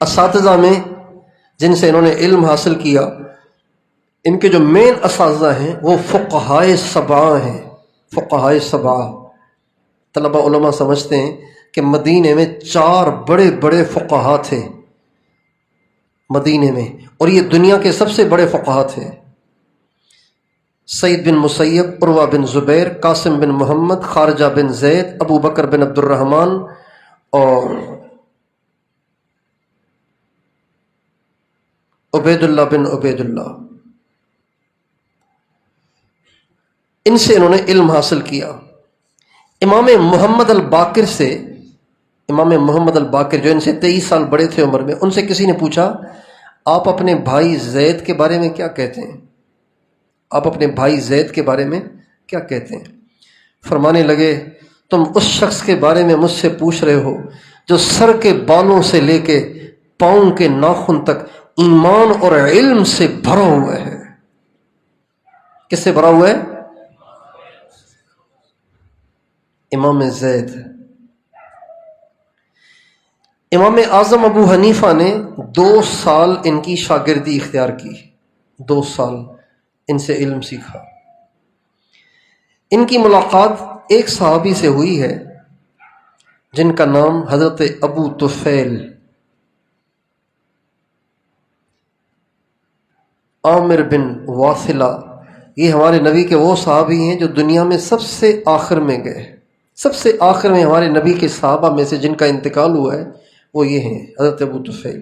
اساتذہ میں جن سے انہوں نے علم حاصل کیا، ان کے جو مین اساتذہ ہیں وہ فقہائے سبعہ ہیں، فقہائے سبعہ۔ طلبہ علماء سمجھتے ہیں کہ مدینے میں 4 بڑے بڑے فقہا تھے مدینے میں، اور یہ دنیا کے سب سے بڑے فقہا تھے۔ سعید بن مسیب، عروہ بن زبیر، قاسم بن محمد، خارجہ بن زید، ابو بکر بن عبد الرحمن، اور عبید اللہ بن عبید اللہ۔ ان سے انہوں نے علم حاصل کیا۔ امام محمد الباقر سے، امام محمد الباقر جو ان سے 23 سال بڑے تھے عمر میں، ان سے کسی نے پوچھا آپ اپنے بھائی زید کے بارے میں کیا کہتے ہیں؟ آپ اپنے بھائی زید کے بارے میں کیا کہتے ہیں؟ فرمانے لگے تم اس شخص کے بارے میں مجھ سے پوچھ رہے ہو جو سر کے بالوں سے لے کے پاؤں کے ناخن تک ایمان اور علم سے بھرا ہوا ہے۔ کس سے بھرا ہوا ہے؟ امام زید۔ امام اعظم ابو حنیفہ نے 2 سال ان کی شاگردی اختیار کی، 2 سال ان سے علم سیکھا۔ ان کی ملاقات ایک صحابی سے ہوئی ہے جن کا نام حضرت ابو طفیل عامر بن واثلہ، یہ ہمارے نبی کے وہ صحابی ہیں جو دنیا میں سب سے آخر میں گئے، سب سے آخر میں ہمارے نبی کے صحابہ میں سے جن کا انتقال ہوا ہے وہ یہ ہیں، حضرت ابو طفیل۔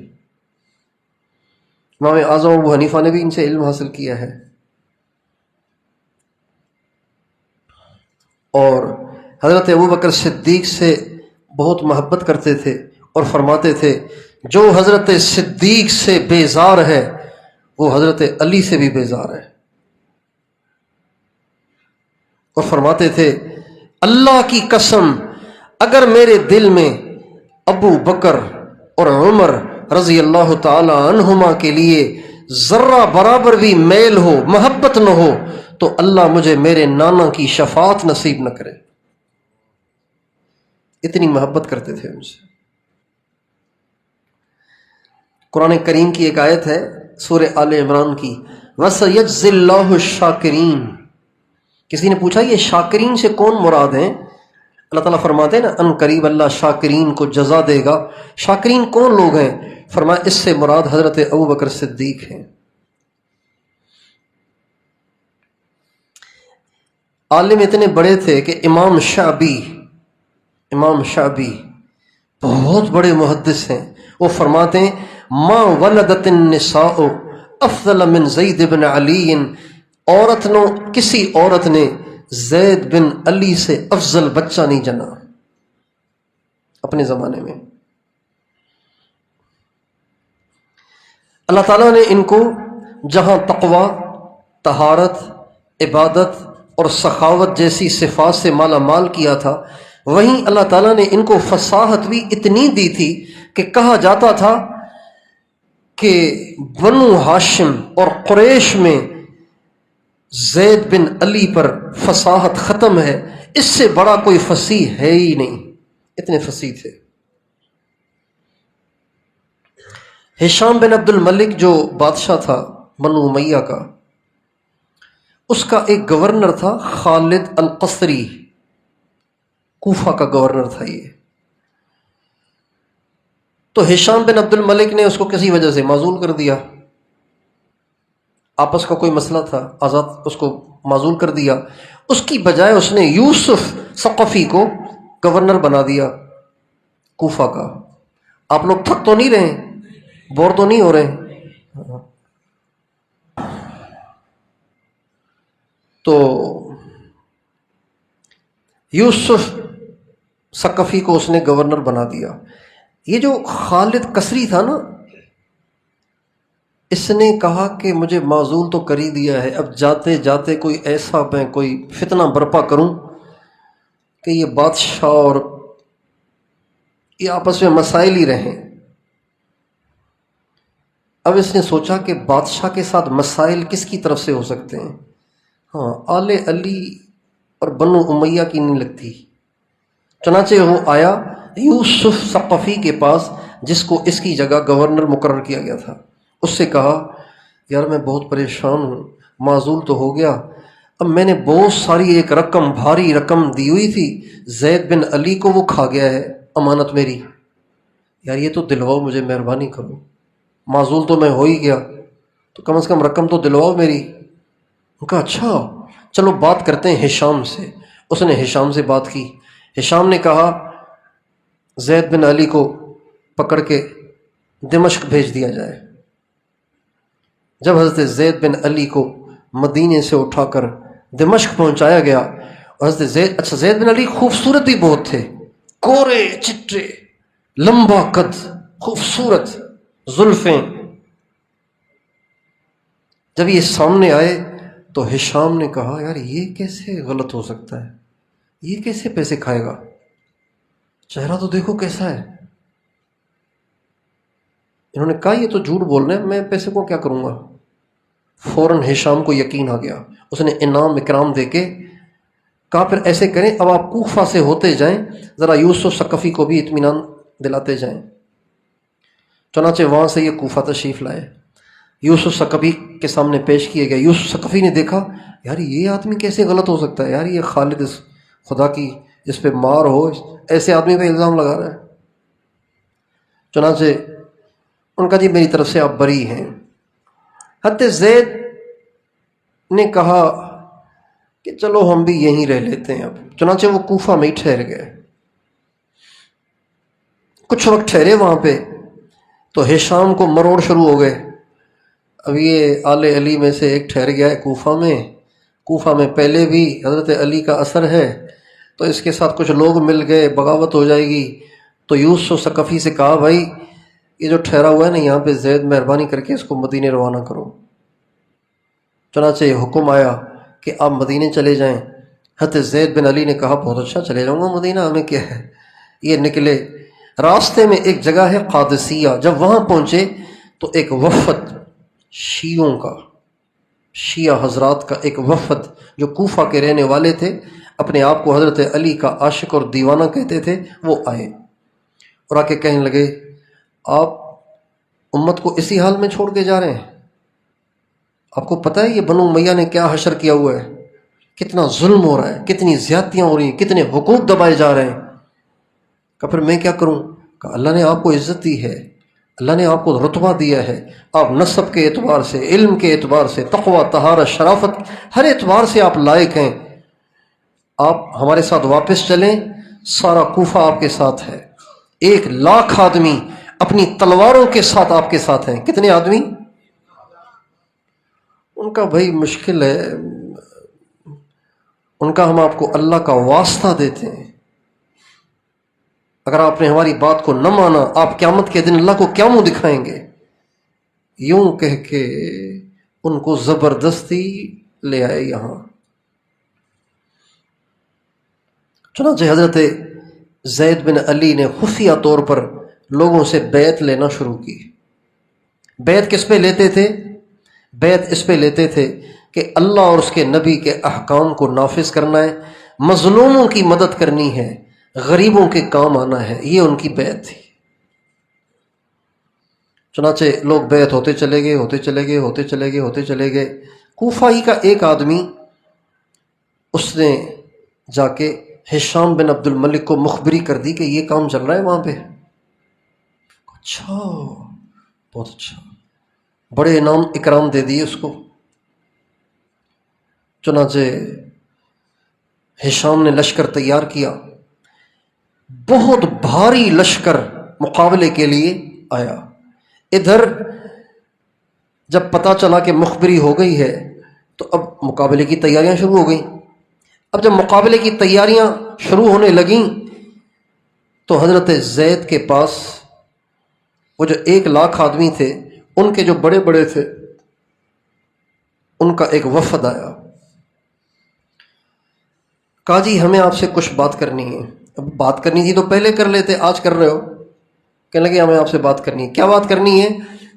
امام اعظم ابو حنیفہ نے بھی ان سے علم حاصل کیا ہے، اور حضرت ابو بکر صدیق سے بہت محبت کرتے تھے، اور فرماتے تھے جو حضرت صدیق سے بیزار ہے وہ حضرت علی سے بھی بیزار ہے، اور فرماتے تھے اللہ کی قسم اگر میرے دل میں ابو بکر اور عمر رضی اللہ تعالی عنہما کے لیے ذرہ برابر بھی میل ہو، محبت نہ ہو، تو اللہ مجھے میرے نانا کی شفاعت نصیب نہ کرے۔ اتنی محبت کرتے تھے ان سے۔ قرآن کریم کی ایک آیت ہے سورہ آل عمران کی، وَسَيَجْزِي اللَّهُ الشَّاكِرِينَ۔ کسی نے پوچھا یہ شاکرین سے کون مراد ہیں؟ اللہ تعالیٰ فرماتے ہیں نا ان قریب اللہ شاکرین کو جزا دے گا۔ شاکرین کون لوگ ہیں؟ فرمایا اس سے مراد حضرت ابو بکر صدیق ہیں۔ عالم اتنے بڑے تھے کہ امام شعبی بہت بڑے محدث ہیں، وہ فرماتے ہیں ما ولدت النساء افضل من زید بن علی، کسی عورت نے زید بن علی سے افضل بچہ نہیں جنا اپنے زمانے میں۔ اللہ تعالیٰ نے ان کو جہاں تقوی، طہارت، عبادت اور سخاوت جیسی صفات سے مالا مال کیا تھا، وہیں اللہ تعالیٰ نے ان کو فصاحت بھی اتنی دی تھی کہ کہا جاتا تھا کہ بنو ہاشم اور قریش میں زید بن علی پر فصاحت ختم ہے، اس سے بڑا کوئی فصیح ہے ہی نہیں، اتنے فصیح تھے۔ ہشام بن عبد الملک جو بادشاہ تھا بنو امیہ کا، اس کا ایک گورنر تھا خالد القصری، کوفہ کا گورنر تھا یہ۔ تو ہشام بن عبد الملک نے اس کو کسی وجہ سے معزول کر دیا، آپس کا کوئی مسئلہ تھا، آزاد اس کو معزول کر دیا۔ اس کی بجائے اس نے یوسف ثقفی کو گورنر بنا دیا کوفہ کا۔ آپ لوگ تھک تو نہیں رہے، بور تو نہیں ہو رہے؟ تو یوسف ثقفی کو اس نے گورنر بنا دیا۔ یہ جو خالد قصری تھا نا، اس نے کہا کہ مجھے معزول تو کر ہی دیا ہے، اب جاتے جاتے کوئی ایسا میں کوئی فتنہ برپا کروں کہ یہ بادشاہ اور یہ آپس میں مسائل ہی رہیں۔ اب اس نے سوچا کہ بادشاہ کے ساتھ مسائل کس کی طرف سے ہو سکتے ہیں؟ ہاں، آل علی اور بنو امیہ کی نہیں لگتی۔ چنانچہ وہ آیا یوسف ثقفی کے پاس، جس کو اس کی جگہ گورنر مقرر کیا گیا تھا۔ اس سے کہا یار میں بہت پریشان ہوں، معزول تو ہو گیا، اب میں نے بہت ساری ایک رقم، بھاری رقم دی ہوئی تھی زید بن علی کو، وہ کھا گیا ہے امانت میری، یار یہ تو دلواؤ مجھے، مہربانی کرو، معزول تو میں ہو ہی گیا، تو کم از کم رقم تو دلواؤ میری۔ ان کا اچھا چلو بات کرتے ہیں ہشام سے۔ اس نے ہشام سے بات کی۔ ہشام نے کہا زید بن علی کو پکڑ کے دمشق بھیج دیا جائے۔ جب حضرت زید بن علی کو مدینے سے اٹھا کر دمشق پہنچایا گیا، اور حضرت زید بن علی خوبصورت بھی بہت تھے، کورے چٹے، لمبا قد، خوبصورت زلفیں۔ جب یہ سامنے آئے تو ہشام نے کہا یار یہ کیسے غلط ہو سکتا ہے، یہ کیسے پیسے کھائے گا، چہرہ تو دیکھو کیسا ہے۔ انہوں نے کہا یہ تو جھوٹ بول رہے ہیں، میں پیسے کو کیا کروں گا۔ فوراً ہشام کو یقین آ گیا، اس نے انعام اکرام دے کے کہا پھر ایسے کریں، اب آپ کوفہ سے ہوتے جائیں، ذرا یوسف ثقفی کو بھی اطمینان دلاتے جائیں۔ چنانچہ وہاں سے یہ کوفہ تشریف لائے، یوسف ثقفی کے سامنے پیش کیے گئے۔ یوسف ثقفی نے دیکھا یار یہ آدمی کیسے غلط ہو سکتا ہے، یار یہ خالد خدا کی اس پہ مار ہو، ایسے آدمی پہ الزام لگا رہا ہے۔ چنانچہ ان کا جی میری طرف سے آپ بری ہیں۔ حضرت زید نے کہا کہ چلو ہم بھی یہیں رہ لیتے ہیں اب۔ چنانچہ وہ کوفہ میں ہی ٹھہر گئے۔ کچھ وقت ٹھہرے وہاں پہ تو ہشام کو مروڑ شروع ہو گئے۔ اب یہ آل علی میں سے ایک ٹھہر گیا ہے کوفہ میں، کوفہ میں پہلے بھی حضرت علی کا اثر ہے، تو اس کے ساتھ کچھ لوگ مل گئے، بغاوت ہو جائے گی۔ تو یوسف ثقفی سے کہا بھائی یہ جو ٹھہرا ہوا ہے نا یہاں پہ زید، مہربانی کر کے اس کو مدینے روانہ کرو۔ چنانچہ حکم آیا کہ آپ مدینے چلے جائیں۔ حضرت زید بن علی نے کہا بہت اچھا، چلے جاؤں گا مدینہ، ہمیں کیا ہے۔ یہ نکلے، راستے میں ایک جگہ ہے قادسیہ، جب وہاں پہنچے تو ایک وفد شیعوں کا، شیعہ حضرات کا ایک وفد جو کوفہ کے رہنے والے تھے، اپنے آپ کو حضرت علی کا عاشق اور دیوانہ کہتے تھے، وہ آئے اور آ کے کہنے لگے آپ امت کو اسی حال میں چھوڑ کے جا رہے ہیں؟ آپ کو پتہ ہے یہ بنو امیہ نے کیا حشر کیا ہوا ہے، کتنا ظلم ہو رہا ہے، کتنی زیادتیاں ہو رہی ہیں، کتنے حقوق دبائے جا رہے ہیں۔ کہ پھر میں کیا کروں؟ کہ اللہ نے آپ کو عزت دی ہے، اللہ نے آپ کو رتبہ دیا ہے، آپ نسب کے اعتبار سے، علم کے اعتبار سے، تقوی، طہارت، شرافت، ہر اعتبار سے آپ لائق ہیں۔ آپ ہمارے ساتھ واپس چلیں، سارا کوفہ آپ کے ساتھ ہے، 1,00,000 آدمی اپنی تلواروں کے ساتھ آپ کے ساتھ ہیں۔ کتنے آدمی؟ ان کا بھائی مشکل ہے، ان کا ہم آپ کو اللہ کا واسطہ دیتے ہیں، اگر آپ نے ہماری بات کو نہ مانا آپ قیامت کے دن اللہ کو کیا منہ دکھائیں گے؟ یوں کہہ کے ان کو زبردستی لے آئے یہاں۔ چنانچہ حضرت زید بن علی نے خفیہ طور پر لوگوں سے بیعت لینا شروع کی۔ بیعت کس پہ لیتے تھے؟ بیعت اس پہ لیتے تھے کہ اللہ اور اس کے نبی کے احکام کو نافذ کرنا ہے، مظلوموں کی مدد کرنی ہے، غریبوں کے کام آنا ہے، یہ ان کی بیعت تھی۔ چنانچہ لوگ بیعت ہوتے چلے گئے ہوتے چلے گئے ہوتے چلے گئے ہوتے چلے گئے۔ کوفہ ہی کا ایک آدمی، اس نے جا کے ہشام بن عبد الملک کو مخبری کر دی کہ یہ کام چل رہا ہے وہاں پہ۔ اچھا، بہت اچھا، بڑے انعام اکرام دے دیے اس کو۔ چنانچہ ہشام نے لشکر تیار کیا، بہت بھاری لشکر مقابلے کے لیے آیا۔ ادھر جب پتہ چلا کہ مخبری ہو گئی ہے تو اب مقابلے کی تیاریاں شروع ہو گئیں۔ اب جب مقابلے کی تیاریاں شروع ہونے لگیں تو حضرت زید کے پاس وہ جو 1,00,000 آدمی تھے، ان کے جو بڑے بڑے تھے، ان کا ایک وفد آیا۔ کہا جی ہمیں آپ سے کچھ بات کرنی ہے۔ اب بات کرنی تھی تو پہلے کر لیتے، آج کر رہے ہو؟ کہنے لگے ہمیں آپ سے بات کرنی ہے۔ کیا بات کرنی ہے؟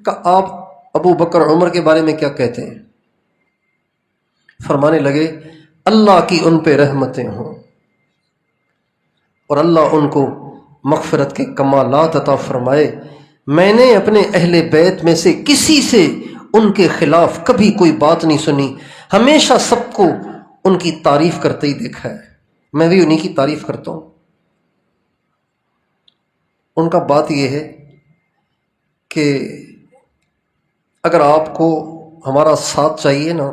کہ آپ ابو بکر عمر کے بارے میں کیا کہتے ہیں؟ فرمانے لگے اللہ کی ان پہ رحمتیں ہوں اور اللہ ان کو مغفرت کے کمالات عطا فرمائے۔ میں نے اپنے اہل بیت میں سے کسی سے ان کے خلاف کبھی کوئی بات نہیں سنی، ہمیشہ سب کو ان کی تعریف کرتے ہی دیکھا ہے، میں بھی انہی کی تعریف کرتا ہوں۔ ان کا بات یہ ہے کہ اگر آپ کو ہمارا ساتھ چاہیے نا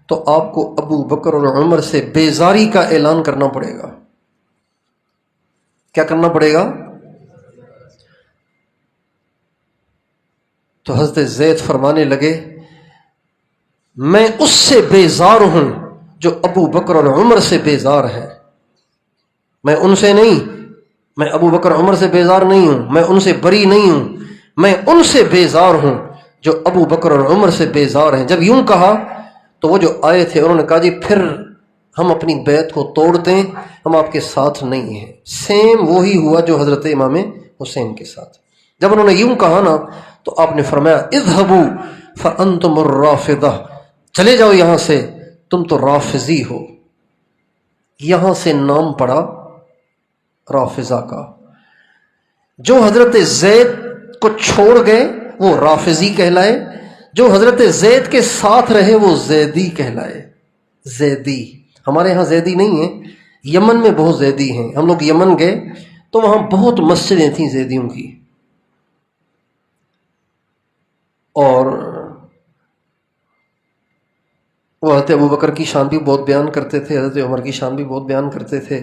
تو آپ کو ابو بکر اور عمر سے بیزاری کا اعلان کرنا پڑے گا۔ کیا کرنا پڑے گا؟ تو حضرت زید فرمانے لگے میں اس سے بیزار ہوں جو ابو بکر اور عمر سے بیزار ہے، میں ان سے نہیں، میں ابو بکر عمر سے بیزار نہیں ہوں، میں ان سے بری نہیں ہوں، میں ان سے بیزار ہوں جو ابو بکر اور عمر سے بیزار ہیں۔ جب یوں کہا تو وہ جو آئے تھے انہوں نے کہا جی پھر ہم اپنی بیعت کو توڑ دیں، ہم آپ کے ساتھ نہیں ہیں۔ سیم وہی ہوا جو حضرت امام حسین کے ساتھ۔ جب انہوں نے یوں کہا نا تو آپ نے فرمایا اذهبوا فانتم الرافضہ، چلے جاؤ یہاں سے، تم تو رافضی ہو۔ یہاں سے نام پڑا رافضہ کا۔ جو حضرت زید کو چھوڑ گئے وہ رافضی کہلائے، جو حضرت زید کے ساتھ رہے وہ زیدی کہلائے۔ زیدی، ہمارے ہاں زیدی نہیں ہیں، یمن میں بہت زیدی ہیں۔ ہم لوگ یمن گئے تو وہاں بہت مسجدیں تھیں زیدیوں کی، اور وہ حضرت ابو بکر کی شان بھی بہت بیان کرتے تھے، حضرت عمر کی شان بھی بہت بیان کرتے تھے۔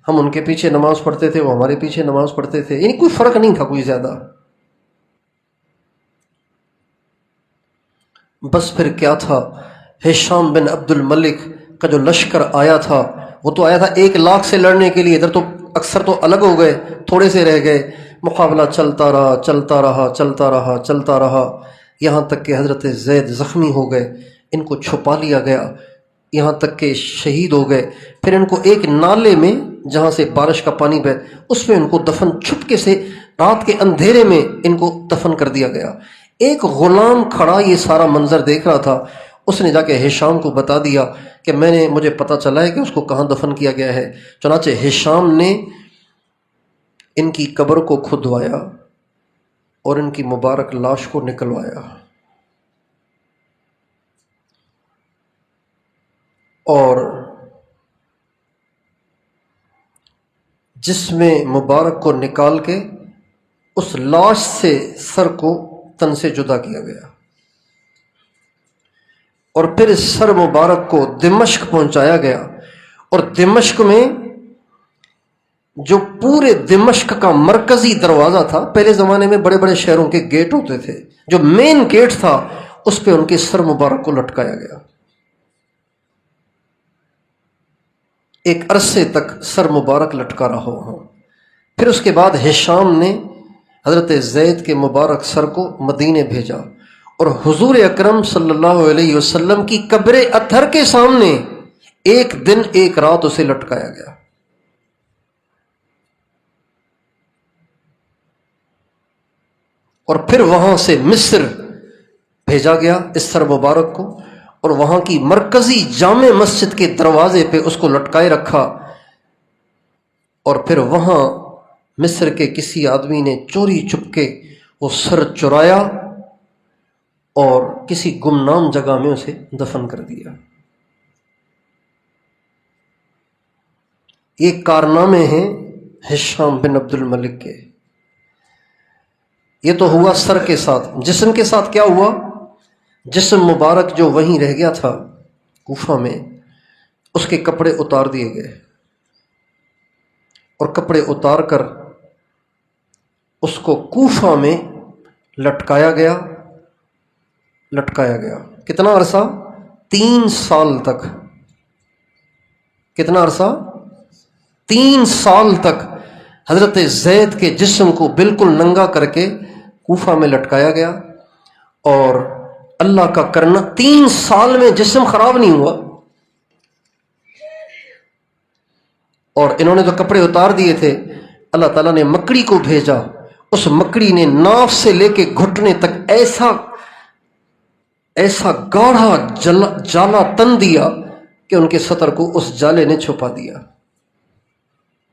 ہم ان کے پیچھے نماز پڑھتے تھے، وہ ہمارے پیچھے نماز پڑھتے تھے، یعنی کوئی فرق نہیں تھا کوئی زیادہ۔ بس پھر کیا تھا، ہشام بن عبد الملک کا جو لشکر آیا تھا وہ تو آیا تھا 1,00,000 سے لڑنے کے لیے، ادھر تو اکثر تو الگ ہو گئے، تھوڑے سے رہ گئے۔ مقابلہ چلتا رہا چلتا رہا چلتا رہا چلتا رہا، یہاں تک کہ حضرت زید زخمی ہو گئے، ان کو چھپا لیا گیا، یہاں تک کہ شہید ہو گئے۔ پھر ان کو ایک نالے میں جہاں سے بارش کا پانی بہے اس میں ان کو دفن، چھپکے سے رات کے اندھیرے میں ان کو دفن کر دیا گیا۔ ایک غلام کھڑا یہ سارا منظر دیکھ رہا تھا، اس نے جا کے ہشام کو بتا دیا کہ مجھے پتہ چلا ہے کہ اس کو کہاں دفن کیا گیا ہے۔ چنانچہ ہشام نے ان کی قبر کو کھدوایا اور ان کی مبارک لاش کو نکلوایا، اور جسم مبارک کو نکال کے اس لاش سے سر کو تن سے جدا کیا گیا، اور پھر اس سر مبارک کو دمشق پہنچایا گیا۔ اور دمشق میں جو پورے دمشق کا مرکزی دروازہ تھا، پہلے زمانے میں بڑے بڑے شہروں کے گیٹ ہوتے تھے، جو مین گیٹ تھا اس پہ ان کے سر مبارک کو لٹکایا گیا۔ ایک عرصے تک سر مبارک لٹکا رہا وہاں۔ پھر اس کے بعد ہشام نے حضرت زید کے مبارک سر کو مدینے بھیجا، اور حضور اکرم صلی اللہ علیہ وسلم کی قبر اطہر کے سامنے 1 دن 1 رات اسے لٹکایا گیا۔ اور پھر وہاں سے مصر بھیجا گیا اس سر مبارک کو، اور وہاں کی مرکزی جامع مسجد کے دروازے پہ اس کو لٹکائے رکھا۔ اور پھر وہاں مصر کے کسی آدمی نے چوری چپ کے وہ سر چرایا اور کسی گمنام جگہ میں اسے دفن کر دیا۔ یہ کارنامے ہیں ہشام بن عبد الملک کے۔ یہ تو ہوا سر کے ساتھ، جسم کے ساتھ کیا ہوا؟ جسم مبارک جو وہیں رہ گیا تھا کوفہ میں، اس کے کپڑے اتار دیے گئے، اور کپڑے اتار کر اس کو کوفہ میں لٹکایا گیا۔ کتنا عرصہ؟ 3 سال تک۔ کتنا عرصہ؟ 3 سال تک حضرت زید کے جسم کو بالکل ننگا کر کے کوفہ میں لٹکایا گیا، اور اللہ کا کرنا 3 سال میں جسم خراب نہیں ہوا۔ اور انہوں نے تو کپڑے اتار دیے تھے، اللہ تعالیٰ نے مکڑی کو بھیجا، اس مکڑی نے ناف سے لے کے گھٹنے تک ایسا گاڑھا جالا تن دیا کہ ان کے سطر کو اس جالے نے چھپا دیا۔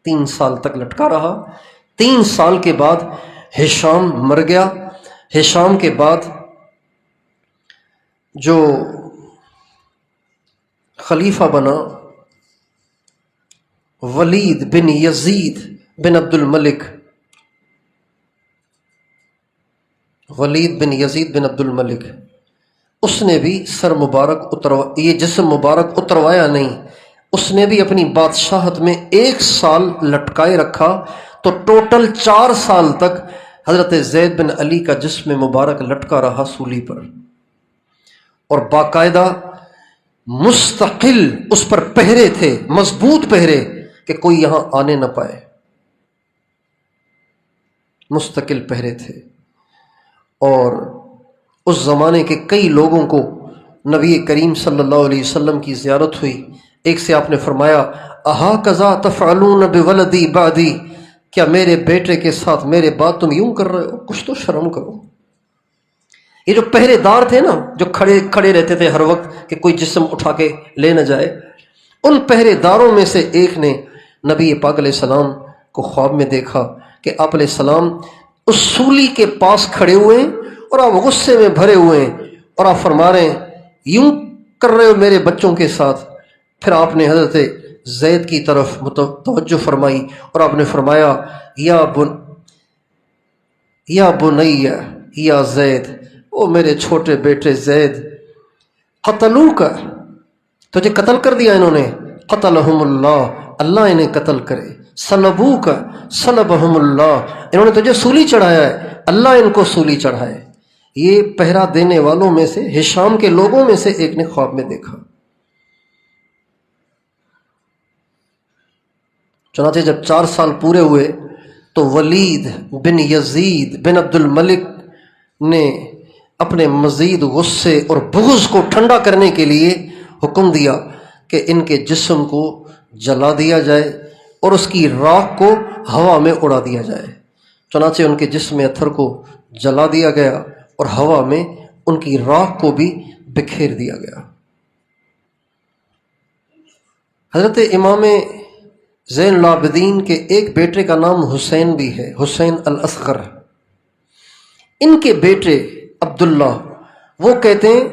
3 سال تک لٹکا رہا۔ 3 سال کے بعد ہشام مر گیا۔ ہشام کے بعد جو خلیفہ بنا ولید بن یزید بن عبد الملک، ولید بن یزید بن عبد الملک، اس نے بھی سر مبارک یہ جسم مبارک اتروایا نہیں، اس نے بھی اپنی بادشاہت میں 1 سال لٹکائے رکھا، تو ٹوٹل 4 سال تک حضرت زید بن علی کا جسم مبارک لٹکا رہا سولی پر، اور باقاعدہ مستقل اس پر پہرے تھے، مضبوط پہرے کہ کوئی یہاں آنے نہ پائے، مستقل پہرے تھے۔ اور اس زمانے کے کئی لوگوں کو نبی کریم صلی اللہ علیہ وسلم کی زیارت ہوئی۔ ایک سے آپ نے فرمایا اہٰذا تفعلون بولدی بعدی، کیا میرے بیٹے کے ساتھ میرے بعد تم یوں کر رہے ہو؟ کچھ تو شرم کرو۔ یہ جو پہرے دار تھے نا، جو کھڑے رہتے تھے ہر وقت کہ کوئی جسم اٹھا کے لے نہ جائے، ان پہرے داروں میں سے ایک نے نبی پاک علیہ السلام کو خواب میں دیکھا کہ آپ علیہ السلام اس سولی کے پاس کھڑے ہوئے ہیں اور آپ غصے میں بھرے ہوئے ہیں، اور آپ فرما رہے ہیں یوں کر رہے ہو میرے بچوں کے ساتھ۔ پھر آپ نے حضرت زید کی طرف توجہ فرمائی اور آپ نے فرمایا یا بنی یا زید، او میرے چھوٹے بیٹے زید، قتلوک، تجھے قتل کر دیا انہوں نے، قتلہم اللہ، اللہ انہیں قتل کرے، صلبوک، صلبہم اللہ، انہوں نے تجھے سولی چڑھایا ہے، اللہ ان کو سولی چڑھائے۔ یہ پہرا دینے والوں میں سے، ہشام کے لوگوں میں سے ایک نے خواب میں دیکھا۔ چنانچہ جب 4 سال پورے ہوئے تو ولید بن یزید بن عبد الملک نے اپنے مزید غصے اور بغض کو ٹھنڈا کرنے کے لیے حکم دیا کہ ان کے جسم کو جلا دیا جائے اور اس کی راکھ کو ہوا میں اڑا دیا جائے۔ چنانچہ ان کے جسم اطہر کو جلا دیا گیا اور ہوا میں ان کی راکھ کو بھی بکھیر دیا گیا۔ حضرت امام زین العابدین کے ایک بیٹے کا نام حسین بھی ہے، حسین الاصغر۔ ان کے بیٹے عبداللہ وہ کہتے ہیں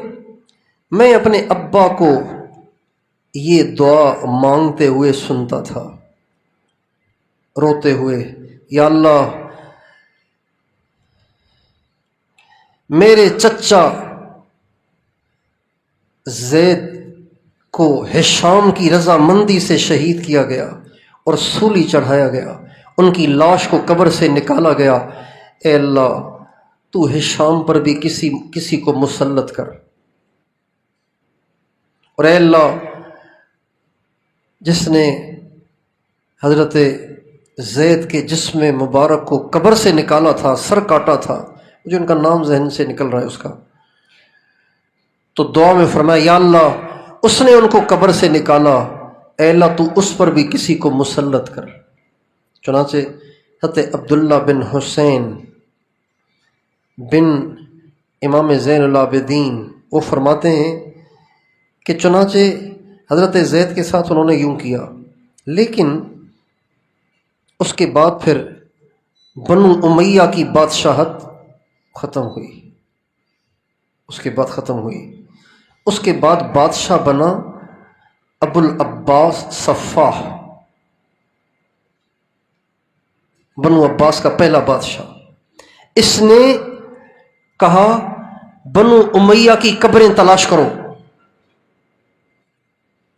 میں اپنے ابا کو یہ دعا مانگتے ہوئے سنتا تھا، روتے ہوئے، یا اللہ میرے چچا زید کو ہشام کی رضامندی سے شہید کیا گیا اور سولی چڑھایا گیا، ان کی لاش کو قبر سے نکالا گیا، اے اللہ تو ہشام پر بھی کسی کو مسلط کر، اور اے اللہ جس نے حضرت زید کے جسم مبارک کو قبر سے نکالا تھا، سر کاٹا تھا، مجھے ان کا نام ذہن سے نکل رہا ہے اس کا، تو دعا میں فرمایا یا اللہ اس نے ان کو قبر سے نکالا، اے اللہ تو اس پر بھی کسی کو مسلط کر۔ چنانچہ حضرت عبداللہ بن حسین بن امام زین العابدین وہ فرماتے ہیں کہ چنانچہ حضرت زید کے ساتھ انہوں نے یوں کیا، لیکن اس کے بعد پھر بنو امیہ کی بادشاہت ختم ہوئی، اس کے بعد ختم ہوئی۔ اس کے بعد بادشاہ بنا ابو العباس صفاح، بنو عباس کا پہلا بادشاہ۔ اس نے کہا بنو امیہ کی قبریں تلاش کرو،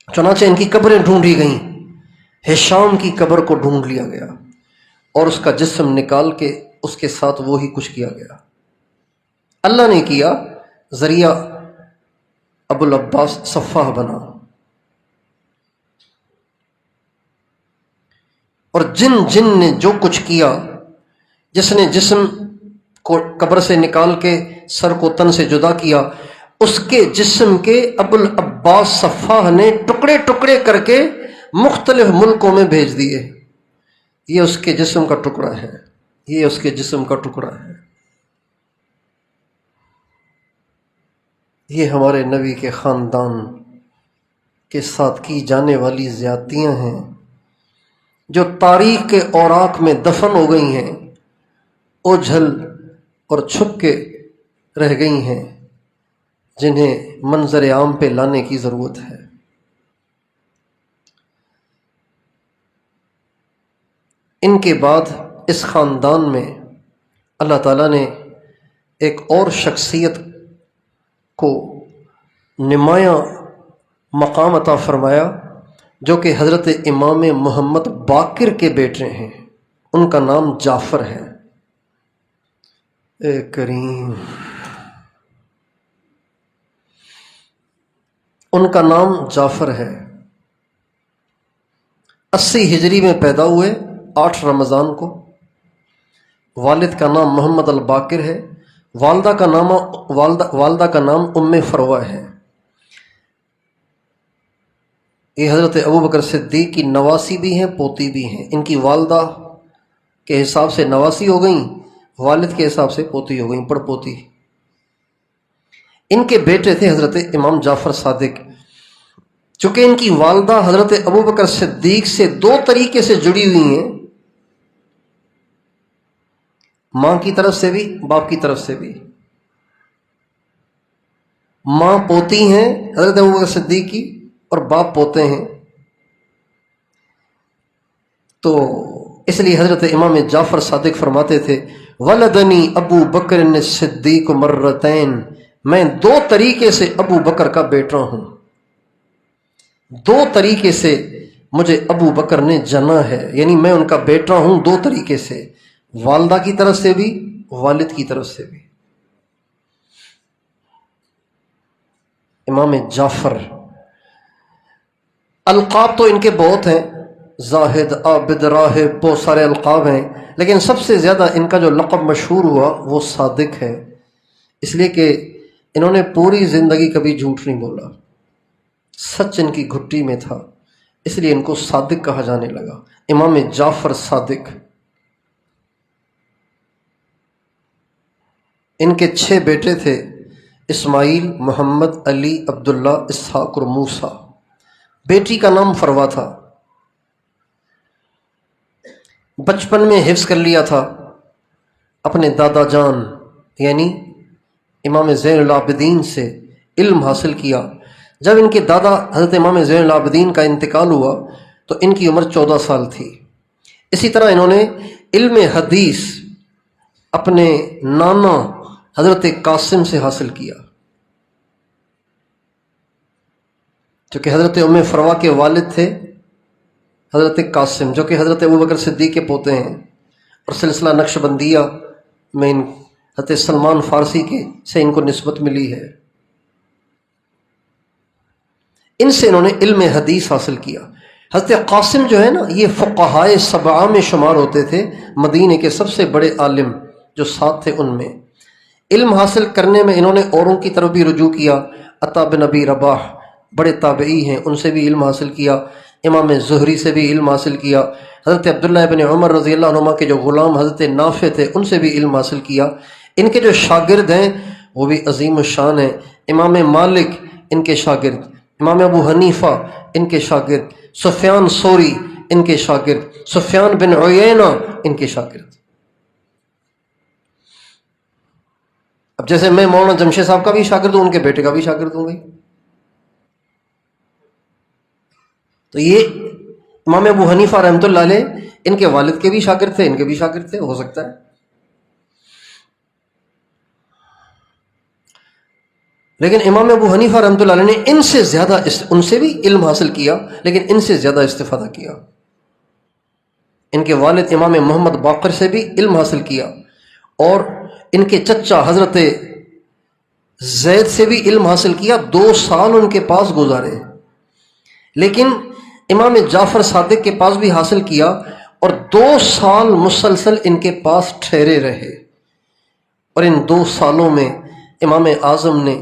چنانچہ ان کی قبریں ڈھونڈی گئیں۔ ہشام کی قبر کو ڈھونڈ لیا گیا اور اس کا جسم نکال کے اس کے ساتھ وہی کچھ کیا گیا۔ اللہ نے کیا، ذریعہ ابو العباس صفاح بنا۔ اور جن نے جو کچھ کیا، جس نے جسم کو قبر سے نکال کے سر کو تن سے جدا کیا، اس کے جسم کے ابو العباس صفاح نے ٹکڑے ٹکڑے کر کے مختلف ملکوں میں بھیج دیے۔ یہ اس کے جسم کا ٹکڑا ہے، یہ اس کے جسم کا ٹکڑا ہے۔ یہ ہمارے نبی کے خاندان کے ساتھ کی جانے والی زیادتیاں ہیں جو تاریخ کے اوراق میں دفن ہو گئی ہیں، اوجھل اور چھپ کے رہ گئی ہیں، جنہیں منظر عام پہ لانے کی ضرورت ہے۔ ان کے بعد اس خاندان میں اللہ تعالیٰ نے ایک اور شخصیت کو نمایاں مقام عطا فرمایا، جو کہ حضرت امام محمد باقر کے بیٹے ہیں۔ ان کا نام جعفر ہے۔ اے کریم، ان کا نام جعفر ہے۔ 80 ہجری میں پیدا ہوئے، 8 رمضان کو۔ والد کا نام محمد الباقر ہے، والدہ کا نام ام فروہ ہے۔ یہ حضرت ابوبکر صدیق کی نواسی بھی ہیں، پوتی بھی ہیں۔ ان کی والدہ کے حساب سے نواسی ہو گئیں، والد کے حساب سے پوتی ہو گئیں، پڑ پوتی۔ ان کے بیٹے تھے حضرت امام جعفر صادق۔ چونکہ ان کی والدہ حضرت ابوبکر صدیق سے 2 طریقے سے جڑی ہوئی ہیں، ماں کی طرف سے بھی، باپ کی طرف سے بھی۔ ماں پوتی ہیں حضرت ابوبکر صدیق کی اور باپ پوتے ہیں، تو اس لیے حضرت امام جعفر صادق فرماتے تھے ولدنی ابو بکر الصدیق مرتین، میں 2 طریقے سے ابو بکر کا بیٹا ہوں، 2 طریقے سے مجھے ابو بکر نے جنا ہے، یعنی میں ان کا بیٹا ہوں 2 طریقے سے، والدہ کی طرف سے بھی، والد کی طرف سے بھی۔ امام جعفر، القاب تو ان کے بہت ہیں، زاہد، عابد، راہب، بہت سارے القاب ہیں، لیکن سب سے زیادہ ان کا جو لقب مشہور ہوا وہ صادق ہے، اس لیے کہ انہوں نے پوری زندگی کبھی جھوٹ نہیں بولا، سچ ان کی گھٹی میں تھا، اس لیے ان کو صادق کہا جانے لگا، امام جعفر صادق۔ ان کے 6 بیٹے تھے، اسماعیل، محمد، علی، عبداللہ، اسحاق اور موسیٰ۔ بیٹی کا نام فروہ تھا۔ بچپن میں حفظ کر لیا تھا، اپنے دادا جان یعنی امام زین العابدین سے علم حاصل کیا۔ جب ان کے دادا حضرت امام زین العابدین کا انتقال ہوا تو ان کی عمر 14 سال تھی۔ اسی طرح انہوں نے علم حدیث اپنے نانا حضرت قاسم سے حاصل کیا، چونکہ حضرت ام فروہ کے والد تھے حضرت قاسم، جو کہ حضرت ابوبکر صدیق کے پوتے ہیں، اور سلسلہ نقشبندیہ میں حضرت سلمان فارسی کے سے ان کو نسبت ملی ہے۔ ان سے انہوں نے علم حدیث حاصل کیا۔ حضرت قاسم جو ہے نا، یہ فقہائے 7 میں شمار ہوتے تھے، مدینے کے سب سے بڑے عالم جو 7 تھے ان میں۔ علم حاصل کرنے میں انہوں نے اوروں کی طرف بھی رجوع کیا، عطا بن ابی رباح بڑے تابعی ہیں، ان سے بھی علم حاصل کیا، امام زہری سے بھی علم حاصل کیا، حضرت عبداللہ ابن عمر رضی اللہ عنہما کے جو غلام حضرت نافع تھے ان سے بھی علم حاصل کیا۔ ان کے جو شاگرد ہیں وہ بھی عظیم الشان ہیں، امام مالک ان کے شاگرد، امام ابو حنیفہ ان کے شاگرد، سفیان ثوری ان کے شاگرد، سفیان بن عیینہ ان کے شاگرد۔ اب اب جیسے میں مولانا جمشید صاحب کا بھی شاگرد ہوں، ان کے بیٹے کا بھی شاگرد ہوں بھائی. تو یہ امام ابو حنیفہ رحمۃ اللہ علیہ ان کے والد کے بھی شاگرد تھے، ان کے بھی شاگرد تھے، ہو سکتا ہے. لیکن امام ابو حنیفہ رحمۃ اللہ علیہ نے ان سے بھی علم حاصل کیا، لیکن ان سے زیادہ استفادہ کیا. ان کے والد امام محمد باقر سے بھی علم حاصل کیا، اور ان کے چچا حضرت زید سے بھی علم حاصل کیا. 2 سال ان کے پاس گزارے. لیکن امام جعفر صادق کے پاس بھی حاصل کیا، اور 2 سال مسلسل ان کے پاس ٹھہرے رہے. اور ان 2 سالوں میں امام اعظم نے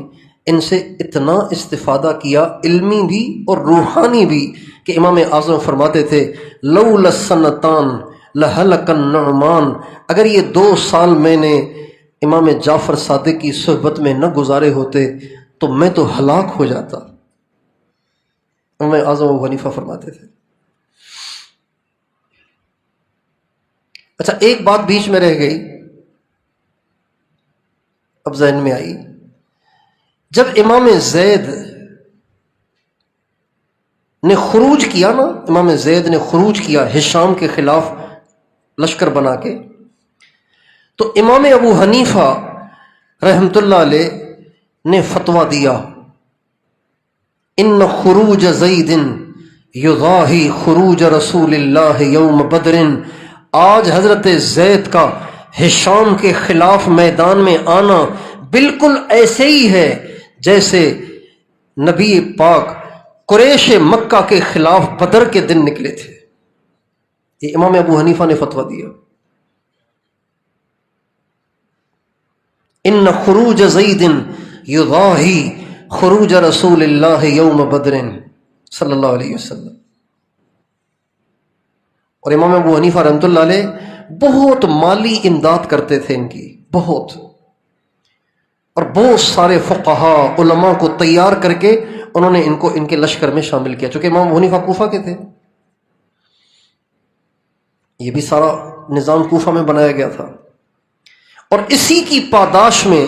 ان سے اتنا استفادہ کیا، علمی بھی اور روحانی بھی، کہ امام اعظم فرماتے تھے لولا السنتان لہلک النعمان، اگر یہ 2 سال میں نے امام جعفر صادق کی صحبت میں نہ گزارے ہوتے تو میں تو ہلاک ہو جاتا. امام اعظم ابو حنیفہ فرماتے تھے. اچھا، ایک بات بیچ میں رہ گئی، اب ذہن میں آئی. جب امام زید نے خروج کیا نا، امام زید نے خروج کیا ہشام کے خلاف لشکر بنا کے، تو امام ابو حنیفہ رحمۃ اللہ علیہ نے فتویٰ دیا ان خروج زید یضاہی خروج رسول اللہ یوم بدر، آج حضرت زید کا ہشام کے خلاف میدان میں آنا بالکل ایسے ہی ہے جیسے نبی پاک قریش مکہ کے خلاف بدر کے دن نکلے تھے. یہ امام ابو حنیفہ نے فتویٰ دیا. ان خروج زید یضاہی خروج رسول اللہ یوم بدر صلی اللہ علیہ وسلم. اور امام ابو حنیفہ رحمۃ اللہ علیہ بہت مالی امداد کرتے تھے ان کی، بہت، اور بہت سارے فقہا علماء کو تیار کر کے انہوں نے ان کو ان کے لشکر میں شامل کیا، چونکہ امام ابو حنیفہ کوفہ کے تھے. یہ بھی سارا نظام کوفہ میں بنایا گیا تھا. اور اسی کی پاداش میں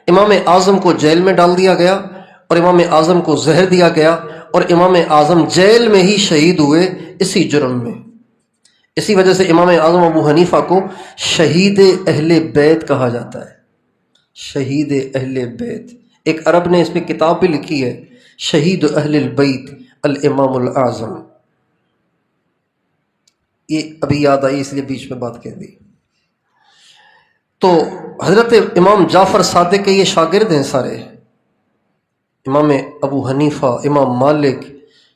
امام اعظم کو جیل میں ڈال دیا گیا، اور امام اعظم کو زہر دیا گیا، اور امام اعظم جیل میں ہی شہید ہوئے اسی جرم میں. اسی وجہ سے امام اعظم ابو حنیفہ کو شہید اہل بیت کہا جاتا ہے. شہید اہل بیت. ایک عرب نے اس پہ کتاب بھی لکھی ہے، شہید اہل البیت الامام الاعظم. یہ ابھی یاد آئی اس لیے بیچ میں بات کہہ دی. تو حضرت امام جعفر صادق کے یہ شاگرد ہیں سارے، امام ابو حنیفہ، امام مالک،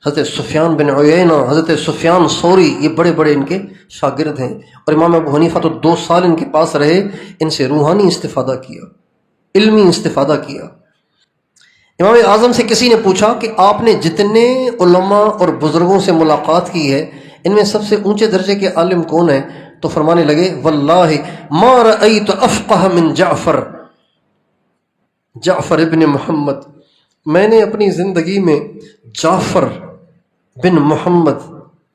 حضرت سفیان بن عیینہ، حضرت سفیان ثوری، یہ بڑے بڑے ان کے شاگرد ہیں. اور امام ابو حنیفہ تو 2 سال ان کے پاس رہے، ان سے روحانی استفادہ کیا، علمی استفادہ کیا. امام اعظم سے کسی نے پوچھا کہ آپ نے جتنے علماء اور بزرگوں سے ملاقات کی ہے، ان میں سب سے اونچے درجے کے عالم کون ہیں؟ تو فرمانے لگے واللہ ما رأیت افقہ من جعفر ابن محمد، میں نے اپنی زندگی میں جعفر بن محمد،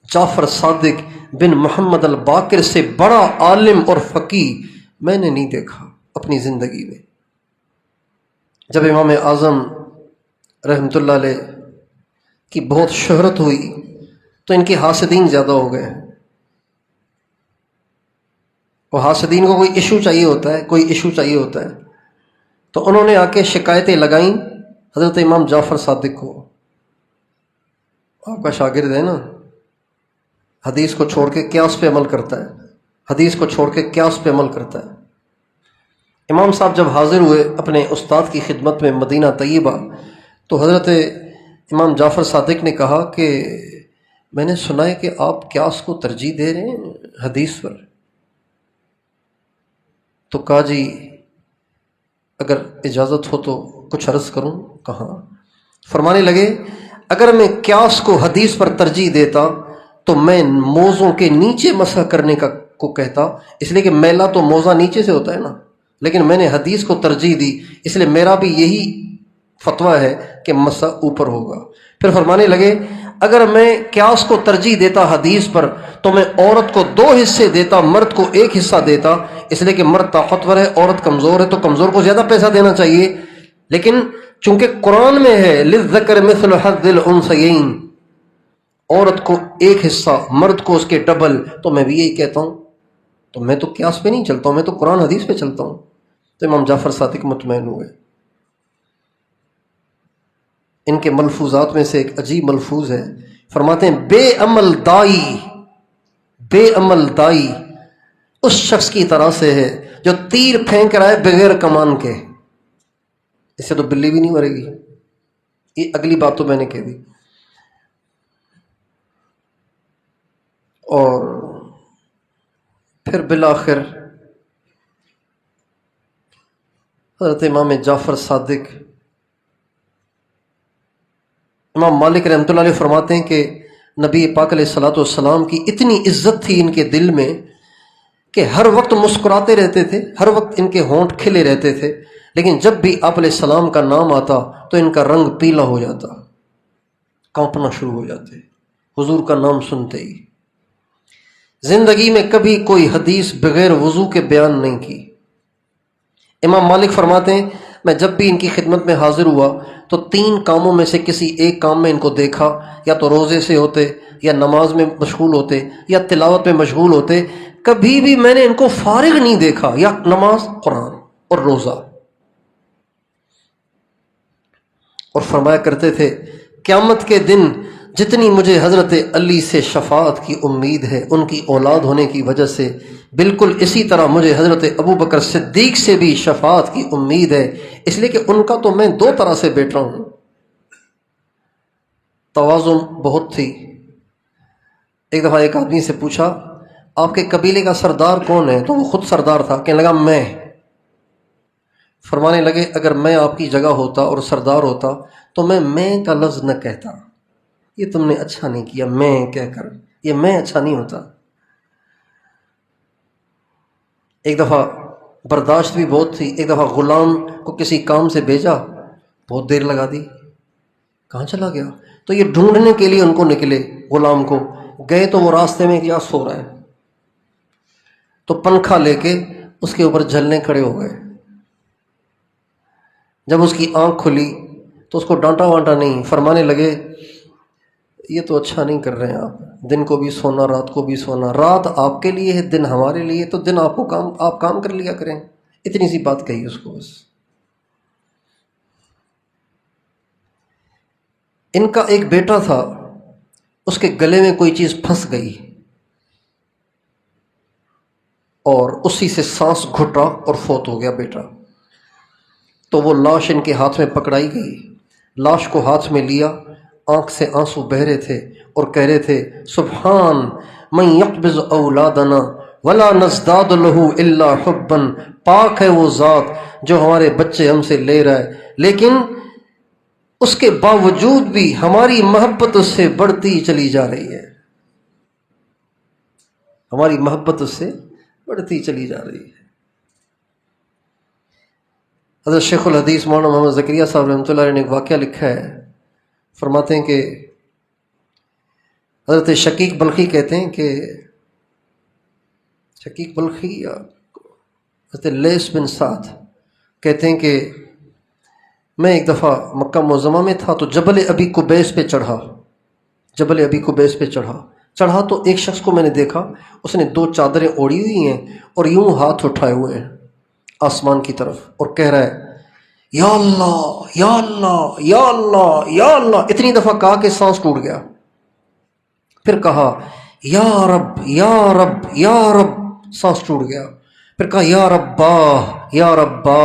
جعفر صادق بن محمد الباقر سے بڑا عالم اور فقیہ میں نے نہیں دیکھا اپنی زندگی میں. جب امام اعظم رحمۃ اللہ علیہ کی بہت شہرت ہوئی تو ان کے حاسدین زیادہ ہو گئے. وہ حاسدین کو کوئی ایشو چاہیے ہوتا ہے، تو انہوں نے آ کے شکایتیں لگائیں حضرت امام جعفر صادق کو. آپ کا شاگرد ہے نا، حدیث کو چھوڑ کے قیاس پہ عمل کرتا ہے. امام صاحب جب حاضر ہوئے اپنے استاد کی خدمت میں مدینہ طیبہ، تو حضرت امام جعفر صادق نے کہا کہ میں نے سنا ہے کہ آپ قیاس کو ترجیح دے رہے ہیں حدیث پر. تو کہا جی اگر اجازت ہو تو کچھ عرض کروں. کہاں؟ فرمانے لگے اگر میں قیاس کو حدیث پر ترجیح دیتا تو میں موزوں کے نیچے مسح کرنے کو کہتا، اس لیے کہ میلا تو موزہ نیچے سے ہوتا ہے نا، لیکن میں نے حدیث کو ترجیح دی، اس لیے میرا بھی یہی فتویٰ ہے کہ مسح اوپر ہوگا. پھر فرمانے لگے اگر میں قیاس کو ترجیح دیتا حدیث پر تو میں عورت کو 2 حصے دیتا، مرد کو 1 حصہ دیتا، اس لیے کہ مرد طاقتور ہے، عورت کمزور ہے، تو کمزور کو زیادہ پیسہ دینا چاہیے۔ لیکن چونکہ قرآن میں ہے للذکر مثل حظ الانثیین، عورت کو 1 حصہ، مرد کو اس کے ڈبل، تو میں بھی یہی کہتا ہوں۔ تو میں تو قیاس پہ نہیں چلتا ہوں، میں تو قرآن حدیث پہ چلتا ہوں۔ تو امام جعفر صادق مطمئن ہوئے۔ ان کے ملفوظات میں سے ایک عجیب ملفوظ ہے، فرماتے ہیں بے عمل دائی اس شخص کی طرح سے ہے جو تیر پھینک رہا ہے بغیر کمان کے، اس سے تو بلی بھی نہیں مرے گی۔ یہ اگلی بات تو میں نے کہہ دی۔ اور پھر بالآخر حضرت امام جعفر صادق، امام مالک رحمۃ اللہ علیہ فرماتے ہیں کہ نبی پاک علیہ الصلوۃ والسلام کی اتنی عزت تھی ان کے دل میں کہ ہر وقت مسکراتے رہتے تھے، ہر وقت ان کے ہونٹ کھلے رہتے تھے، لیکن جب بھی آپ علیہ السلام کا نام آتا تو ان کا رنگ پیلا ہو جاتا، کانپنا شروع ہو جاتے حضور کا نام سنتے ہی۔ زندگی میں کبھی کوئی حدیث بغیر وضو کے بیان نہیں کی۔ امام مالک فرماتے ہیں میں جب بھی ان کی خدمت میں حاضر ہوا تو 3 کاموں میں سے کسی ایک کام میں ان کو دیکھا، یا تو روزے سے ہوتے، یا نماز میں مشغول ہوتے، یا تلاوت میں مشغول ہوتے۔ کبھی بھی میں نے ان کو فارغ نہیں دیکھا، یا نماز، قرآن اور روزہ۔ اور فرمایا کرتے تھے قیامت کے دن جتنی مجھے حضرت علی سے شفاعت کی امید ہے ان کی اولاد ہونے کی وجہ سے، بالکل اسی طرح مجھے حضرت ابو بکر صدیق سے بھی شفاعت کی امید ہے، اس لیے کہ ان کا تو میں 2 طرح سے بیٹا ہوں۔ تواضع بہت تھی۔ ایک دفعہ ایک آدمی سے پوچھا آپ کے قبیلے کا سردار کون ہے؟ تو وہ خود سردار تھا، کہنے لگا میں۔ فرمانے لگے اگر میں آپ کی جگہ ہوتا اور سردار ہوتا تو میں کا لفظ نہ کہتا، یہ تم نے اچھا نہیں کیا میں کہہ کر، یہ میں اچھا نہیں ہوتا۔ ایک دفعہ برداشت بھی بہت تھی، ایک دفعہ غلام کو کسی کام سے بھیجا، بہت دیر لگا دی، کہاں چلا گیا؟ تو یہ ڈھونڈنے کے لیے ان کو نکلے، غلام کو گئے تو وہ راستے میں کیا سو رہا ہے، تو پنکھا لے کے اس کے اوپر جھلنے کھڑے ہو گئے۔ جب اس کی آنکھ کھلی تو اس کو ڈانٹا وانٹا نہیں، فرمانے لگے یہ تو اچھا نہیں کر رہے ہیں آپ، دن کو بھی سونا رات کو بھی سونا، رات آپ کے لیے ہے دن ہمارے لیے، تو دن آپ کام کر لیا کریں۔ اتنی سی بات کہی اس کو بس۔ ان کا ایک بیٹا تھا، اس کے گلے میں کوئی چیز پھنس گئی اور اسی سے سانس گھٹا اور فوت ہو گیا بیٹا۔ تو وہ لاش ان کے ہاتھ میں پکڑائی گئی، لاش کو ہاتھ میں لیا، آنکھ سے آنسو بہ رہے تھے اور کہہ رہے تھے سبحان من یقبض اولادنا ولا نزداد له الا حبا، پاک ہے وہ ذات جو ہمارے بچے ہم سے لے رہا ہے لیکن اس کے باوجود بھی ہماری محبت اس سے بڑھتی چلی جا رہی ہے، ہماری محبت اس سے بڑھتی چلی جا رہی ہے۔ حضرت شیخ الحدیث مولانا محمد زکریا صاحب رحمۃ اللہ علیہ نے ایک واقعہ لکھا ہے، فرماتے ہیں کہ حضرت شقیق بلخی کہتے ہیں کہ شقیق بلخی یا حضرت لیث بن سعد کہتے ہیں کہ میں ایک دفعہ مکہ معظمہ میں تھا تو جبل ابی قبیس پہ چڑھا، جبل ابی قبیس پہ چڑھا تو ایک شخص کو میں نے دیکھا، اس نے 2 چادریں اوڑھی ہوئی ہیں اور یوں ہاتھ اٹھائے ہوئے ہیں آسمان کی طرف اور کہہ رہا ہے یا اللہ یا اللہ یا اللہ یا اللہ، اتنی دفعہ کہا کہ سانس ٹوٹ گیا۔ پھر کہا یا رب یا رب یا رب، سانس ٹوٹ گیا۔ پھر کہا یا ربا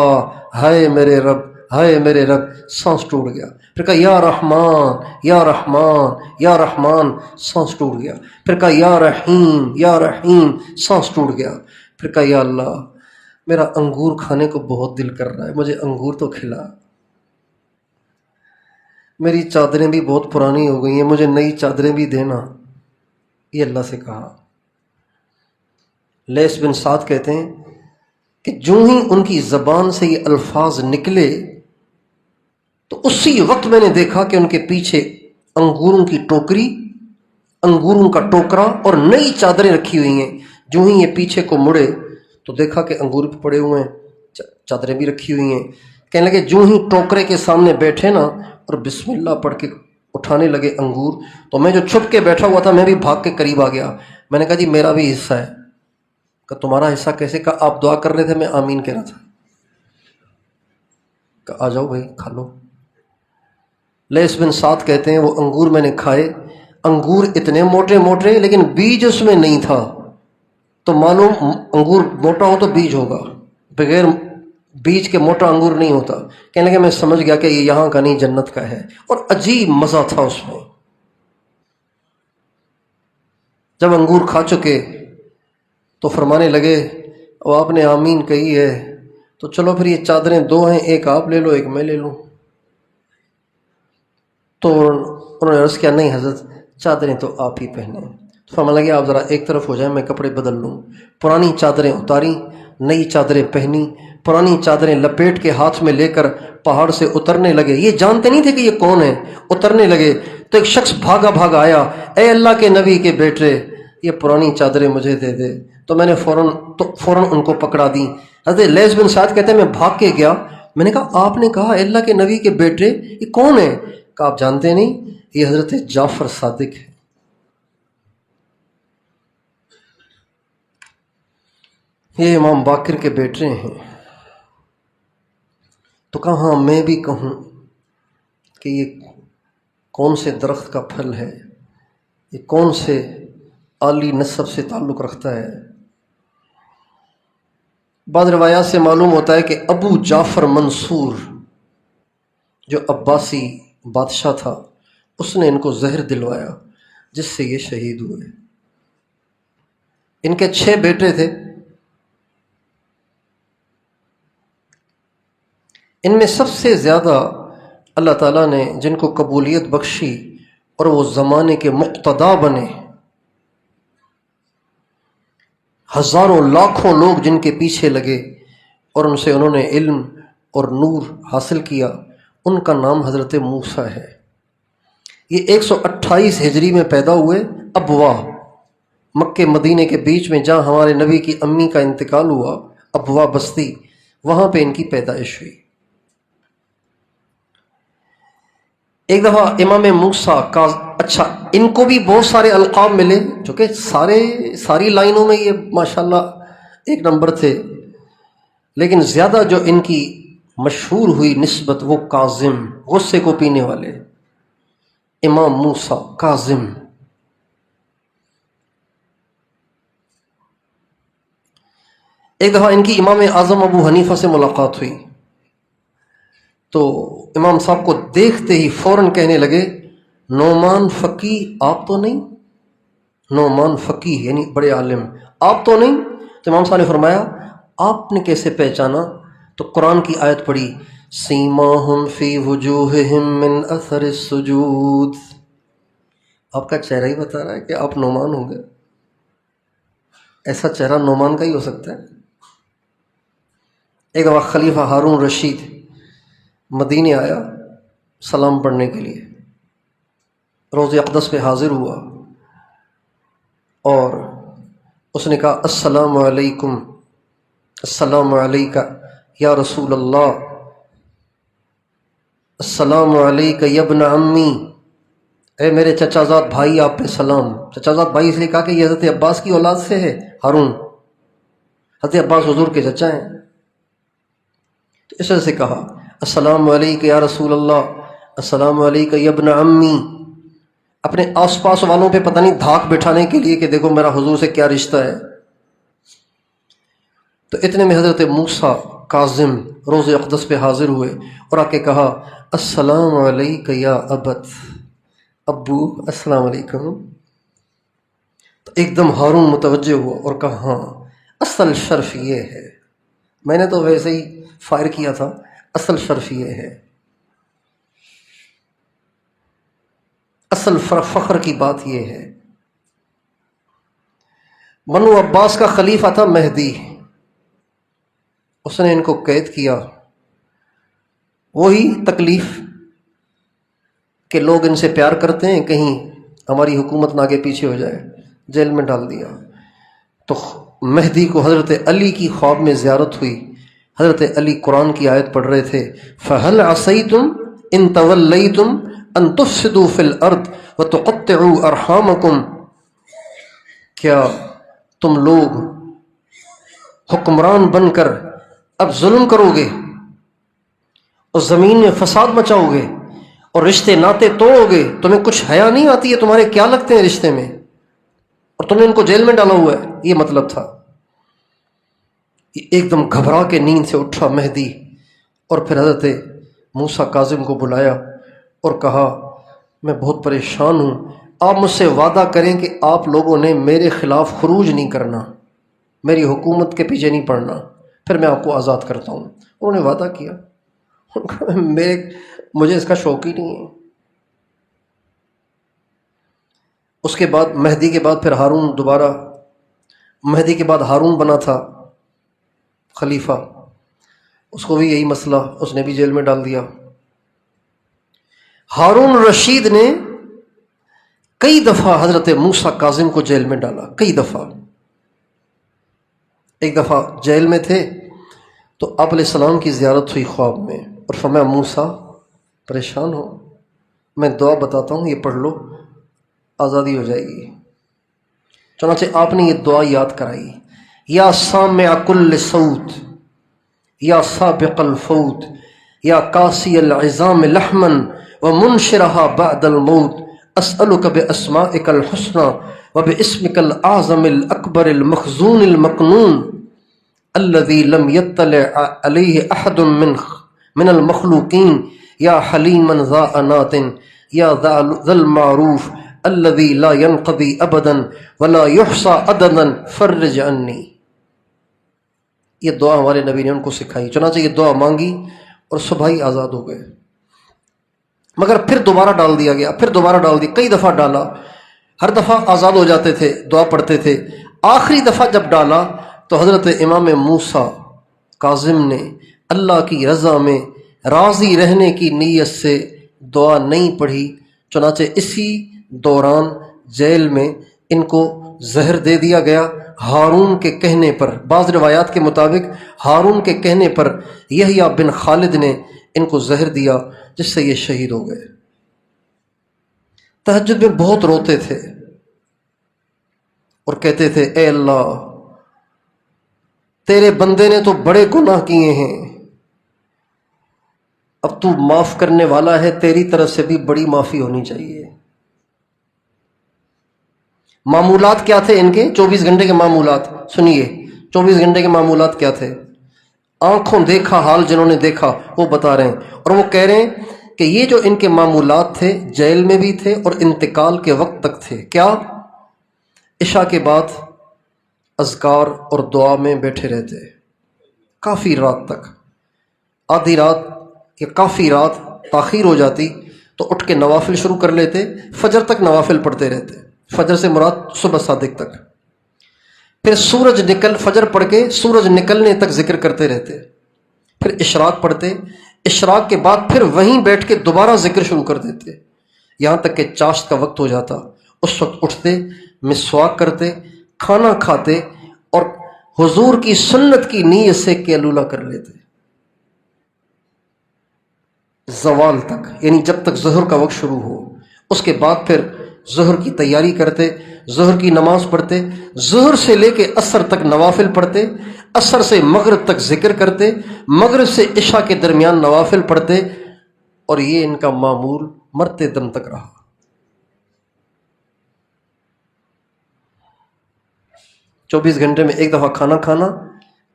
ہائے میرے رب ہائے میرے رب، سانس ٹوٹ گیا۔ پھر کہا یا رحمان یا رحمان یا رحمان، سانس ٹوٹ گیا۔ پھر کہا یا رحیم، سانس ٹوٹ گیا۔ پھر کہا یا اللہ میرا انگور کھانے کو بہت دل کر رہا ہے، مجھے انگور تو کھلا، میری چادریں بھی بہت پرانی ہو گئی ہیں، مجھے نئی چادریں بھی دینا، یہ اللہ سے کہا۔ لیث بن سعد کہتے ہیں کہ جو ہی ان کی زبان سے یہ الفاظ نکلے تو اسی وقت میں نے دیکھا کہ ان کے پیچھے انگوروں کی ٹوکری، انگوروں کا ٹوکرا اور نئی چادریں رکھی ہوئی ہیں۔ جو ہی یہ پیچھے کو مڑے تو دیکھا کہ انگور بھی پڑے ہوئے ہیں، چادریں بھی رکھی ہوئی ہیں۔ کہنے لگے جو ہی ٹوکرے کے سامنے بیٹھے نا اور بسم اللہ پڑھ کے اٹھانے لگے انگور، تو میں جو چھپ کے بیٹھا ہوا تھا میں بھی بھاگ کے قریب آ گیا۔ میں نے کہا جی میرا بھی حصہ ہے۔ کہ تمہارا حصہ کیسے؟ کہا آپ دعا کر رہے تھے، میں آمین کہہ رہا تھا۔ کہ آ جاؤ بھائی کھا لو۔ لیث بن سعد کہتے ہیں وہ انگور میں نے کھائے، انگور اتنے موٹے موٹے لیکن بیج اس میں نہیں تھا۔ تو معلوم انگور موٹا ہو تو بیج ہوگا، بغیر بیج کے موٹا انگور نہیں ہوتا۔ کہنے لگے میں سمجھ گیا کہ یہ یہاں کا نہیں جنت کا ہے، اور عجیب مزہ تھا اس میں۔ جب انگور کھا چکے تو فرمانے لگے اب آپ نے آمین کہی ہے تو چلو پھر یہ چادریں دو ہیں، ایک آپ لے لو ایک میں لے لوں۔ تو انہوں نے عرض کیا نہیں حضرت چادریں تو آپ ہی پہنیں۔ تو فرمانے لگے آپ ذرا ایک طرف ہو جائیں میں کپڑے بدل لوں۔ پرانی چادریں اتاری، نئی چادریں پہنی، پرانی چادریں لپیٹ کے ہاتھ میں لے کر پہاڑ سے اترنے لگے۔ یہ جانتے نہیں تھے کہ یہ کون ہے۔ اترنے لگے تو ایک شخص بھاگا بھاگا آیا، اے اللہ کے نبی کے بیٹے یہ پرانی چادریں مجھے دے دے۔ تو میں نے فوراً ان کو پکڑا دی۔ حضرت لیث بن سعد کہتے ہیں میں بھاگ کے گیا، میں نے کہا آپ نے کہا اے اللہ کے نبی کے بیٹے یہ کون ہے؟ کہ آپ جانتے نہیں یہ حضرت جعفر صادق ہے۔ یہ امام باقر کے بیٹے ہیں۔ تو کہاں میں بھی کہوں کہ یہ کون سے درخت کا پھل ہے، یہ کون سے عالی نسب سے تعلق رکھتا ہے۔ بعض روایات سے معلوم ہوتا ہے کہ ابو جعفر منصور جو عباسی بادشاہ تھا اس نے ان کو زہر دلوایا جس سے یہ شہید ہوئے۔ ان کے 6 بیٹے تھے، ان میں سب سے زیادہ اللہ تعالیٰ نے جن کو قبولیت بخشی اور وہ زمانے کے مقتدا بنے، ہزاروں لاکھوں لوگ جن کے پیچھے لگے اور ان سے انہوں نے علم اور نور حاصل کیا، ان کا نام حضرت موسیٰ ہے۔ یہ 128 ہجری میں پیدا ہوئے، ابوا مکہ مدینے کے بیچ میں جہاں ہمارے نبی کی امی کا انتقال ہوا، ابوا بستی، وہاں پہ ان کی پیدائش ہوئی۔ ایک دفعہ امام موسیٰ کا اچھا ان کو بھی بہت سارے القاب ملے، جو کہ ساری لائنوں میں یہ ماشاءاللہ ایک نمبر تھے، لیکن زیادہ جو ان کی مشہور ہوئی نسبت وہ کاظم، غصے کو پینے والے، امام موسیٰ کاظم۔ ایک دفعہ ان کی امام اعظم ابو حنیفہ سے ملاقات ہوئی تو امام صاحب کو دیکھتے ہی فوراً کہنے لگے نعمان فقیہ آپ تو نہیں؟ نعمان فقیہ یعنی بڑے عالم، آپ تو نہیں؟ تو امام صاحب نے فرمایا آپ نے کیسے پہچانا؟ تو قرآن کی آیت پڑھی سیماہم فی وجوہہم من اثر السجود، آپ کا چہرہ ہی بتا رہا ہے کہ آپ نعمان ہوں گے۔ ایسا چہرہ نعمان کا ہی ہو سکتا ہے۔ ایک دفعہ خلیفہ ہارون رشید مدینے آیا سلام پڑھنے کے لیے، روضہ اقدس پہ حاضر ہوا اور اس نے کہا السلام علیکم، السلام علیکہ یا رسول اللہ، السلام علیکہ یا ابن عمی، اے میرے چچا زاد بھائی آپ پہ سلام۔ چچا زاد بھائی اس لیے کہا کہ یہ حضرت عباس کی اولاد سے ہے، ہارون حضرت عباس حضور کے چچا ہیں، تو اس وجہ سے کہا السلام علیکہ یا رسول اللہ، السلام علیکہ یا ابن عمی، اپنے آس پاس والوں پہ پتہ نہیں دھاک بٹھانے کے لیے کہ دیکھو میرا حضور سے کیا رشتہ ہے۔ تو اتنے میں حضرت موسیٰ کاظم روضہ اقدس پہ حاضر ہوئے اور آ کے کہا السلام علیکہ یا ابت، ابو السلام علیکم۔ تو ایک دم ہارون متوجہ ہوا اور کہا ہاں اصل شرف یہ ہے، میں نے تو ویسے ہی فائر کیا تھا، اصل شرف یہ ہے، اصل فخر کی بات یہ ہے۔ بنو عباس کا خلیفہ تھا مہدی، اس نے ان کو قید کیا، وہی تکلیف کہ لوگ ان سے پیار کرتے ہیں، کہیں ہماری حکومت نہ آگے پیچھے ہو جائے، جیل میں ڈال دیا۔ تو مہدی کو حضرت علی کی خواب میں زیارت ہوئی، حضرت علی قرآن کی آیت پڑھ رہے تھے، فَهَلْ عَصَيْتُمْ إِن تَوَلَّيْتُمْ أَن تُفْسِدُوا فِي الْأَرْضِ وَتُقَطِّعُوا أَرْحَامَكُمْ، کیا تم لوگ حکمران بن کر اب ظلم کرو گے اور زمین میں فساد مچاؤ گے اور رشتے ناتے توڑو گے؟ تمہیں کچھ حیا نہیں آتی ہے؟ تمہارے کیا لگتے ہیں رشتے میں، اور تم نے ان کو جیل میں ڈالا ہوا ہے؟ یہ مطلب تھا۔ ایک دم گھبرا کے نیند سے اٹھا مہدی، اور پھر حضرت موسیٰ کاظم کو بلایا اور کہا میں بہت پریشان ہوں، آپ مجھ سے وعدہ کریں کہ آپ لوگوں نے میرے خلاف خروج نہیں کرنا، میری حکومت کے پیچھے نہیں پڑنا، پھر میں آپ کو آزاد کرتا ہوں۔ انہوں نے وعدہ کیا، مجھے اس کا شوق ہی نہیں ہے۔ اس کے بعد مہدی کے بعد پھر ہارون، دوبارہ مہدی کے بعد ہارون بنا تھا خلیفہ، اس کو بھی یہی مسئلہ، اس نے بھی جیل میں ڈال دیا۔ ہارون رشید نے کئی دفعہ حضرت موسیٰ کاظم کو جیل میں ڈالا، کئی دفعہ۔ ایک دفعہ جیل میں تھے تو آپ علیہ السلام کی زیارت ہوئی خواب میں، اور فرمایا موسیٰ پریشان ہو، میں دعا بتاتا ہوں، یہ پڑھ لو، آزادی ہو جائے گی۔ چنانچہ آپ نے یہ دعا یاد کرائی، یا سامع کل صوت، یا سابق الفوت، یا قاسی العظام لحما ومنشرها بعد الموت، اسألک باسمائک الحسنى وباسمک الاعظم الاکبر المخزون المکنون الذي لم يطلع عليه احد من المخلوقین، یا حلیما ذا انات، یا ذا المعروف الذي لا ينقضي ابدا ولا يحصى عددا فرج عني۔ یہ دعا ہمارے نبی نے ان کو سکھائی، چنانچہ یہ دعا مانگی اور صبح ہی آزاد ہو گئے۔ مگر پھر دوبارہ ڈال دیا گیا، پھر دوبارہ ڈال دیا، کئی دفعہ ڈالا، ہر دفعہ آزاد ہو جاتے تھے، دعا پڑھتے تھے۔ آخری دفعہ جب ڈالا تو حضرت امام موسیٰ کاظم نے اللہ کی رضا میں راضی رہنے کی نیت سے دعا نہیں پڑھی، چنانچہ اسی دوران جیل میں ان کو زہر دے دیا گیا ہارون کے کہنے پر۔ بعض روایات کے مطابق ہارون کے کہنے پر یحییٰ بن خالد نے ان کو زہر دیا، جس سے یہ شہید ہو گئے۔ تہجد میں بہت روتے تھے اور کہتے تھے اے اللہ، تیرے بندے نے تو بڑے گناہ کیے ہیں، اب تو معاف کرنے والا ہے، تیری طرف سے بھی بڑی معافی ہونی چاہیے۔ معمولات کیا تھے ان کے؟ 24 گھنٹے کے معمولات سنیے، 24 گھنٹے کے معمولات کیا تھے؟ آنکھوں دیکھا حال جنہوں نے دیکھا وہ بتا رہے ہیں، اور وہ کہہ رہے ہیں کہ یہ جو ان کے معمولات تھے جیل میں بھی تھے اور انتقال کے وقت تک تھے۔ کیا؟ عشاء کے بعد اذکار اور دعا میں بیٹھے رہتے کافی رات تک، آدھی رات یا کافی رات تاخیر ہو جاتی تو اٹھ کے نوافل شروع کر لیتے، فجر تک نوافل پڑھتے رہتے، فجر سے مراد صبح صادق تک، پھر فجر پڑھ کے سورج نکلنے تک ذکر کرتے رہتے، پھر اشراق پڑھتے، اشراق کے بعد پھر وہیں بیٹھ کے دوبارہ ذکر شروع کر دیتے، یہاں تک کہ چاشت کا وقت ہو جاتا۔ اس وقت اٹھتے، مسواک کرتے، کھانا کھاتے اور حضور کی سنت کی نیت سے قیلولہ کر لیتے زوال تک، یعنی جب تک ظہر کا وقت شروع ہو۔ اس کے بعد پھر ظہر کی تیاری کرتے، ظہر کی نماز پڑھتے، ظہر سے لے کے عصر تک نوافل پڑھتے، عصر سے مغرب تک ذکر کرتے، مغرب سے عشاء کے درمیان نوافل پڑھتے، اور یہ ان کا معمول مرتے دم تک رہا۔ چوبیس گھنٹے میں ایک دفعہ کھانا کھانا،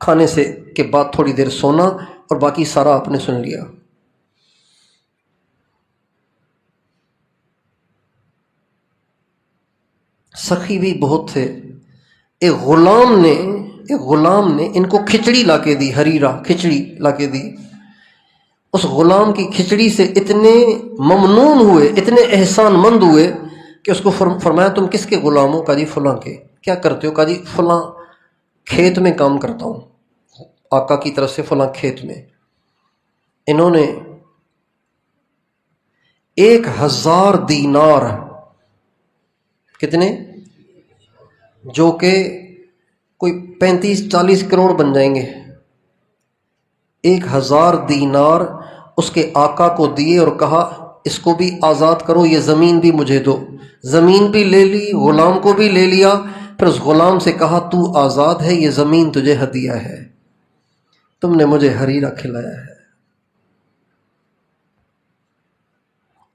کھانے سے کے بعد تھوڑی دیر سونا، اور باقی سارا آپ نے سن لیا۔ سخی بھی بہت تھے۔ ایک غلام نے ان کو کھچڑی لا کے دی، ہریرا کھچڑی لا کے دی۔ اس غلام کی کھچڑی سے اتنے ممنون ہوئے، اتنے احسان مند ہوئے کہ اس کو فرمایا تم کس کے غلام ہو؟ کہا جی فلاں کے۔ کیا کرتے ہو؟ کہا جی فلاں کھیت میں کام کرتا ہوں، آقا کی طرف سے فلاں کھیت میں۔ انہوں نے 1000 دینار، کتنے؟ جو کہ کوئی 35-40 کروڑ بن جائیں گے۔ 1000 دینار اس کے آقا کو دیے اور کہا اس کو بھی آزاد کرو، یہ زمین بھی مجھے دو۔ زمین بھی لے لی، غلام کو بھی لے لیا، پھر اس غلام سے کہا تو آزاد ہے، یہ زمین تجھے ہدیہ ہے، تم نے مجھے حریرہ کھلایا ہے۔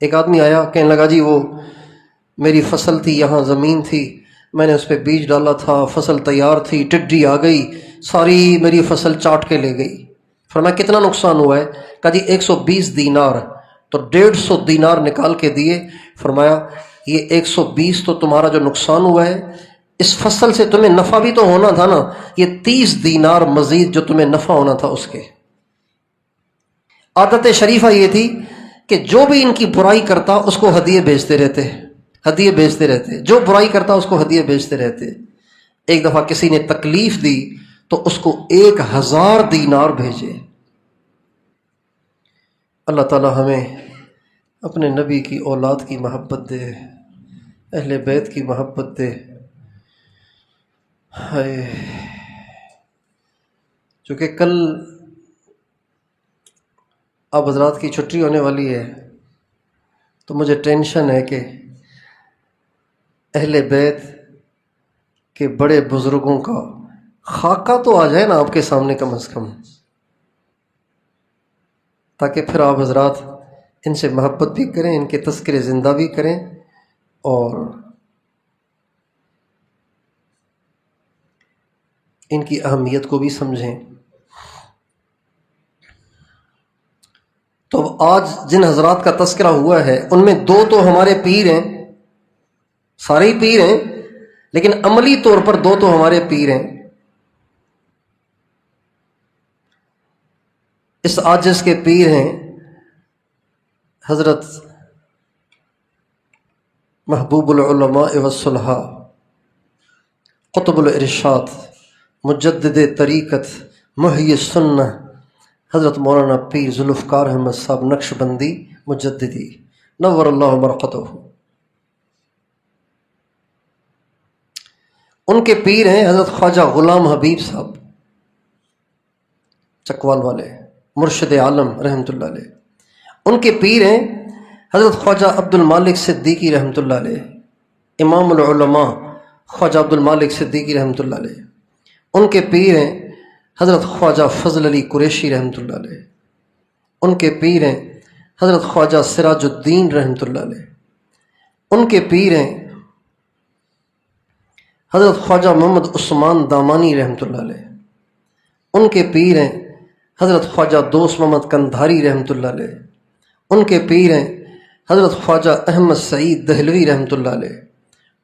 ایک آدمی آیا، کہنے لگا جی وہ میری فصل تھی، یہاں زمین تھی، میں نے اس پہ بیج ڈالا تھا، فصل تیار تھی، ٹڈی آ گئی، ساری میری فصل چاٹ کے لے گئی۔ فرمایا کتنا نقصان ہوا ہے؟ کہا جی 120 دینار۔ تو 150 دینار نکال کے دیے۔ فرمایا یہ 120 تو تمہارا جو نقصان ہوا ہے، اس فصل سے تمہیں نفع بھی تو ہونا تھا نا، یہ 30 دینار مزید جو تمہیں نفع ہونا تھا اس کے۔ عادت شریفہ یہ تھی کہ جو بھی ان کی برائی کرتا اس کو ہدیے بھیجتے رہتے، ہدیے بھیجتے رہتے، جو برائی کرتا اس کو ہدیے بھیجتے رہتے۔ ایک دفعہ کسی نے تکلیف دی تو اس کو 1000 دینار بھیجے۔ اللہ تعالی ہمیں اپنے نبی کی اولاد کی محبت دے، اہل بیت کی محبت دے۔ چونکہ کل اب حضرات کی چھٹی ہونے والی ہے تو مجھے ٹینشن ہے کہ اہل بیت کے بڑے بزرگوں کا خاکہ تو آ جائے نا آپ کے سامنے کم از کم، تاکہ پھر آپ حضرات ان سے محبت بھی کریں، ان کے تذکرے زندہ بھی کریں، اور ان کی اہمیت کو بھی سمجھیں۔ تو آج جن حضرات کا تذکرہ ہوا ہے ان میں 2 تو ہمارے پیر ہیں، سارے ہی پیر ہیں، لیکن عملی طور پر 2 تو ہمارے پیر ہیں۔ اس عاجز کے پیر ہیں حضرت محبوب العلماء والصلحاء، قطب الارشاد، مجدد طریقت، محیی السنہ، حضرت مولانا پیر ذوالفقار احمد صاحب نقشبندی مجددی، نور اللہ مرقدہ۔ ان کے پیر ہیں حضرت خواجہ غلام حبیب صاحب چکوال والے، مرشد عالم رحمۃ اللہ علیہ۔ ان کے پیر ہیں حضرت خواجہ عبد المالک صدیقی رحمۃ اللہ علیہ، امام العلماء خواجہ عبد المالک صدیقی رحمۃ اللہ علیہ۔ ان کے پیر ہیں حضرت خواجہ فضل علی قریشی رحمۃ اللہ علیہ۔ ان کے پیر ہیں حضرت خواجہ سراج الدین رحمۃ اللہ علیہ۔ ان کے پیر ہیں حضرت خواجہ محمد عثمان دامانی رحمۃ اللہ علیہ۔ ان کے پیر ہیں حضرت خواجہ دوست محمد کندھاری رحمۃ اللہ علیہ۔ ان کے پیر ہیں حضرت خواجہ احمد سعید دہلوی رحمۃ اللہ علیہ۔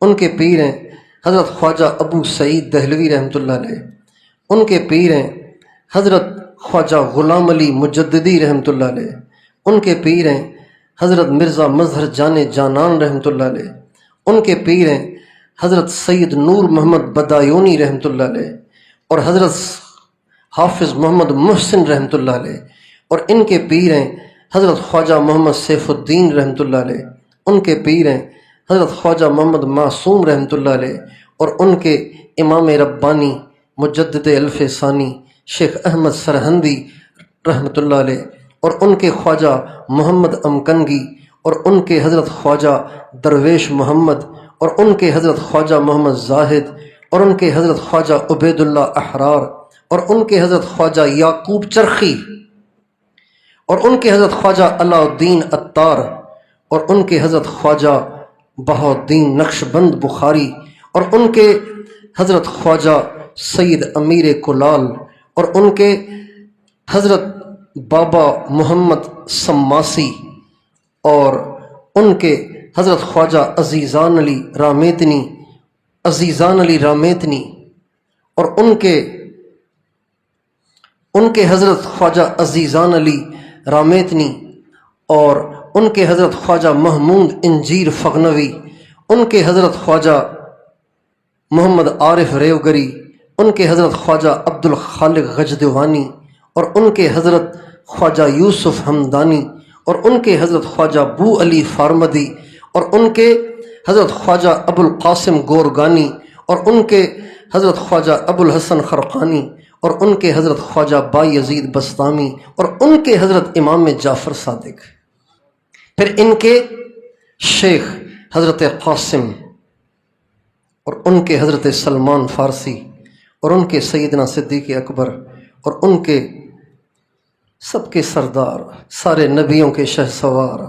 ان کے پیر ہیں حضرت خواجہ ابو سعید دہلوی رحمۃ اللہ علیہ۔ ان کے پیر ہیں حضرت خواجہ غلام علی مجددی رحمۃ اللہ علیہ۔ ان کے پیر ہیں حضرت مرزا مظہر جان جانان رحمۃ اللہ علیہ۔ ان کے پیر ہیں حضرت سید نور محمد بدایونی رحمۃ اللہ علیہ، اور حضرت حافظ محمد محسن رحمۃ اللہ علیہ۔ اور ان کے پیر ہیں حضرت خواجہ محمد سیف الدین رحمۃ اللہ علیہ۔ ان کے پیر ہیں حضرت خواجہ محمد معصوم رحمۃ اللہ علیہ، اور ان کے امام ربانی مجدد الف ثانی شیخ احمد سرہندی رحمۃ اللہ علیہ، اور ان کے خواجہ محمد امکنگی، اور ان کے حضرت خواجہ درویش محمد، اور ان کے حضرت خواجہ محمد زاہد، اور ان کے حضرت خواجہ عبید اللہ احرار، اور ان کے حضرت خواجہ یعقوب چرخی، اور ان کے حضرت خواجہ علاء الدین عطار، اور ان کے حضرت خواجہ بہاؤالدین نقشبند بخاری، اور ان کے حضرت خواجہ سید امیر کلال، اور ان کے حضرت بابا محمد سماسی، اور ان کے حضرت خواجہ عزیزان علی رامیتنی، اور ان کے حضرت خواجہ عزیزان علی رامیتنی، اور ان کے حضرت خواجہ محمود انجیر فغنوی، ان کے حضرت خواجہ محمد عارف ریوگری، ان کے حضرت خواجہ عبد الخالق غجدوانی، اور ان کے حضرت خواجہ یوسف ہمدانی، اور ان کے حضرت خواجہ بو علی فارمدی، اور ان کے حضرت خواجہ ابو القاسم گورگانی، اور ان کے حضرت خواجہ ابو الحسن خرقانی، اور ان کے حضرت خواجہ بایزید بسطامی، اور ان کے حضرت امام جعفر صادق، پھر ان کے شیخ حضرت قاسم، اور ان کے حضرت سلمان فارسی، اور ان کے سیدنا صدیق اکبر، اور ان کے سب کے سردار، سارے نبیوں کے شہسوار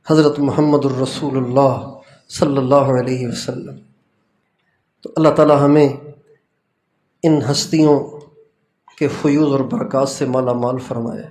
حضرت محمد الرسول اللہ صلی اللہ علیہ وسلم۔ تو اللہ تعالی ہمیں ان ہستیوں کے فیوض اور برکات سے مالا مال فرمائے۔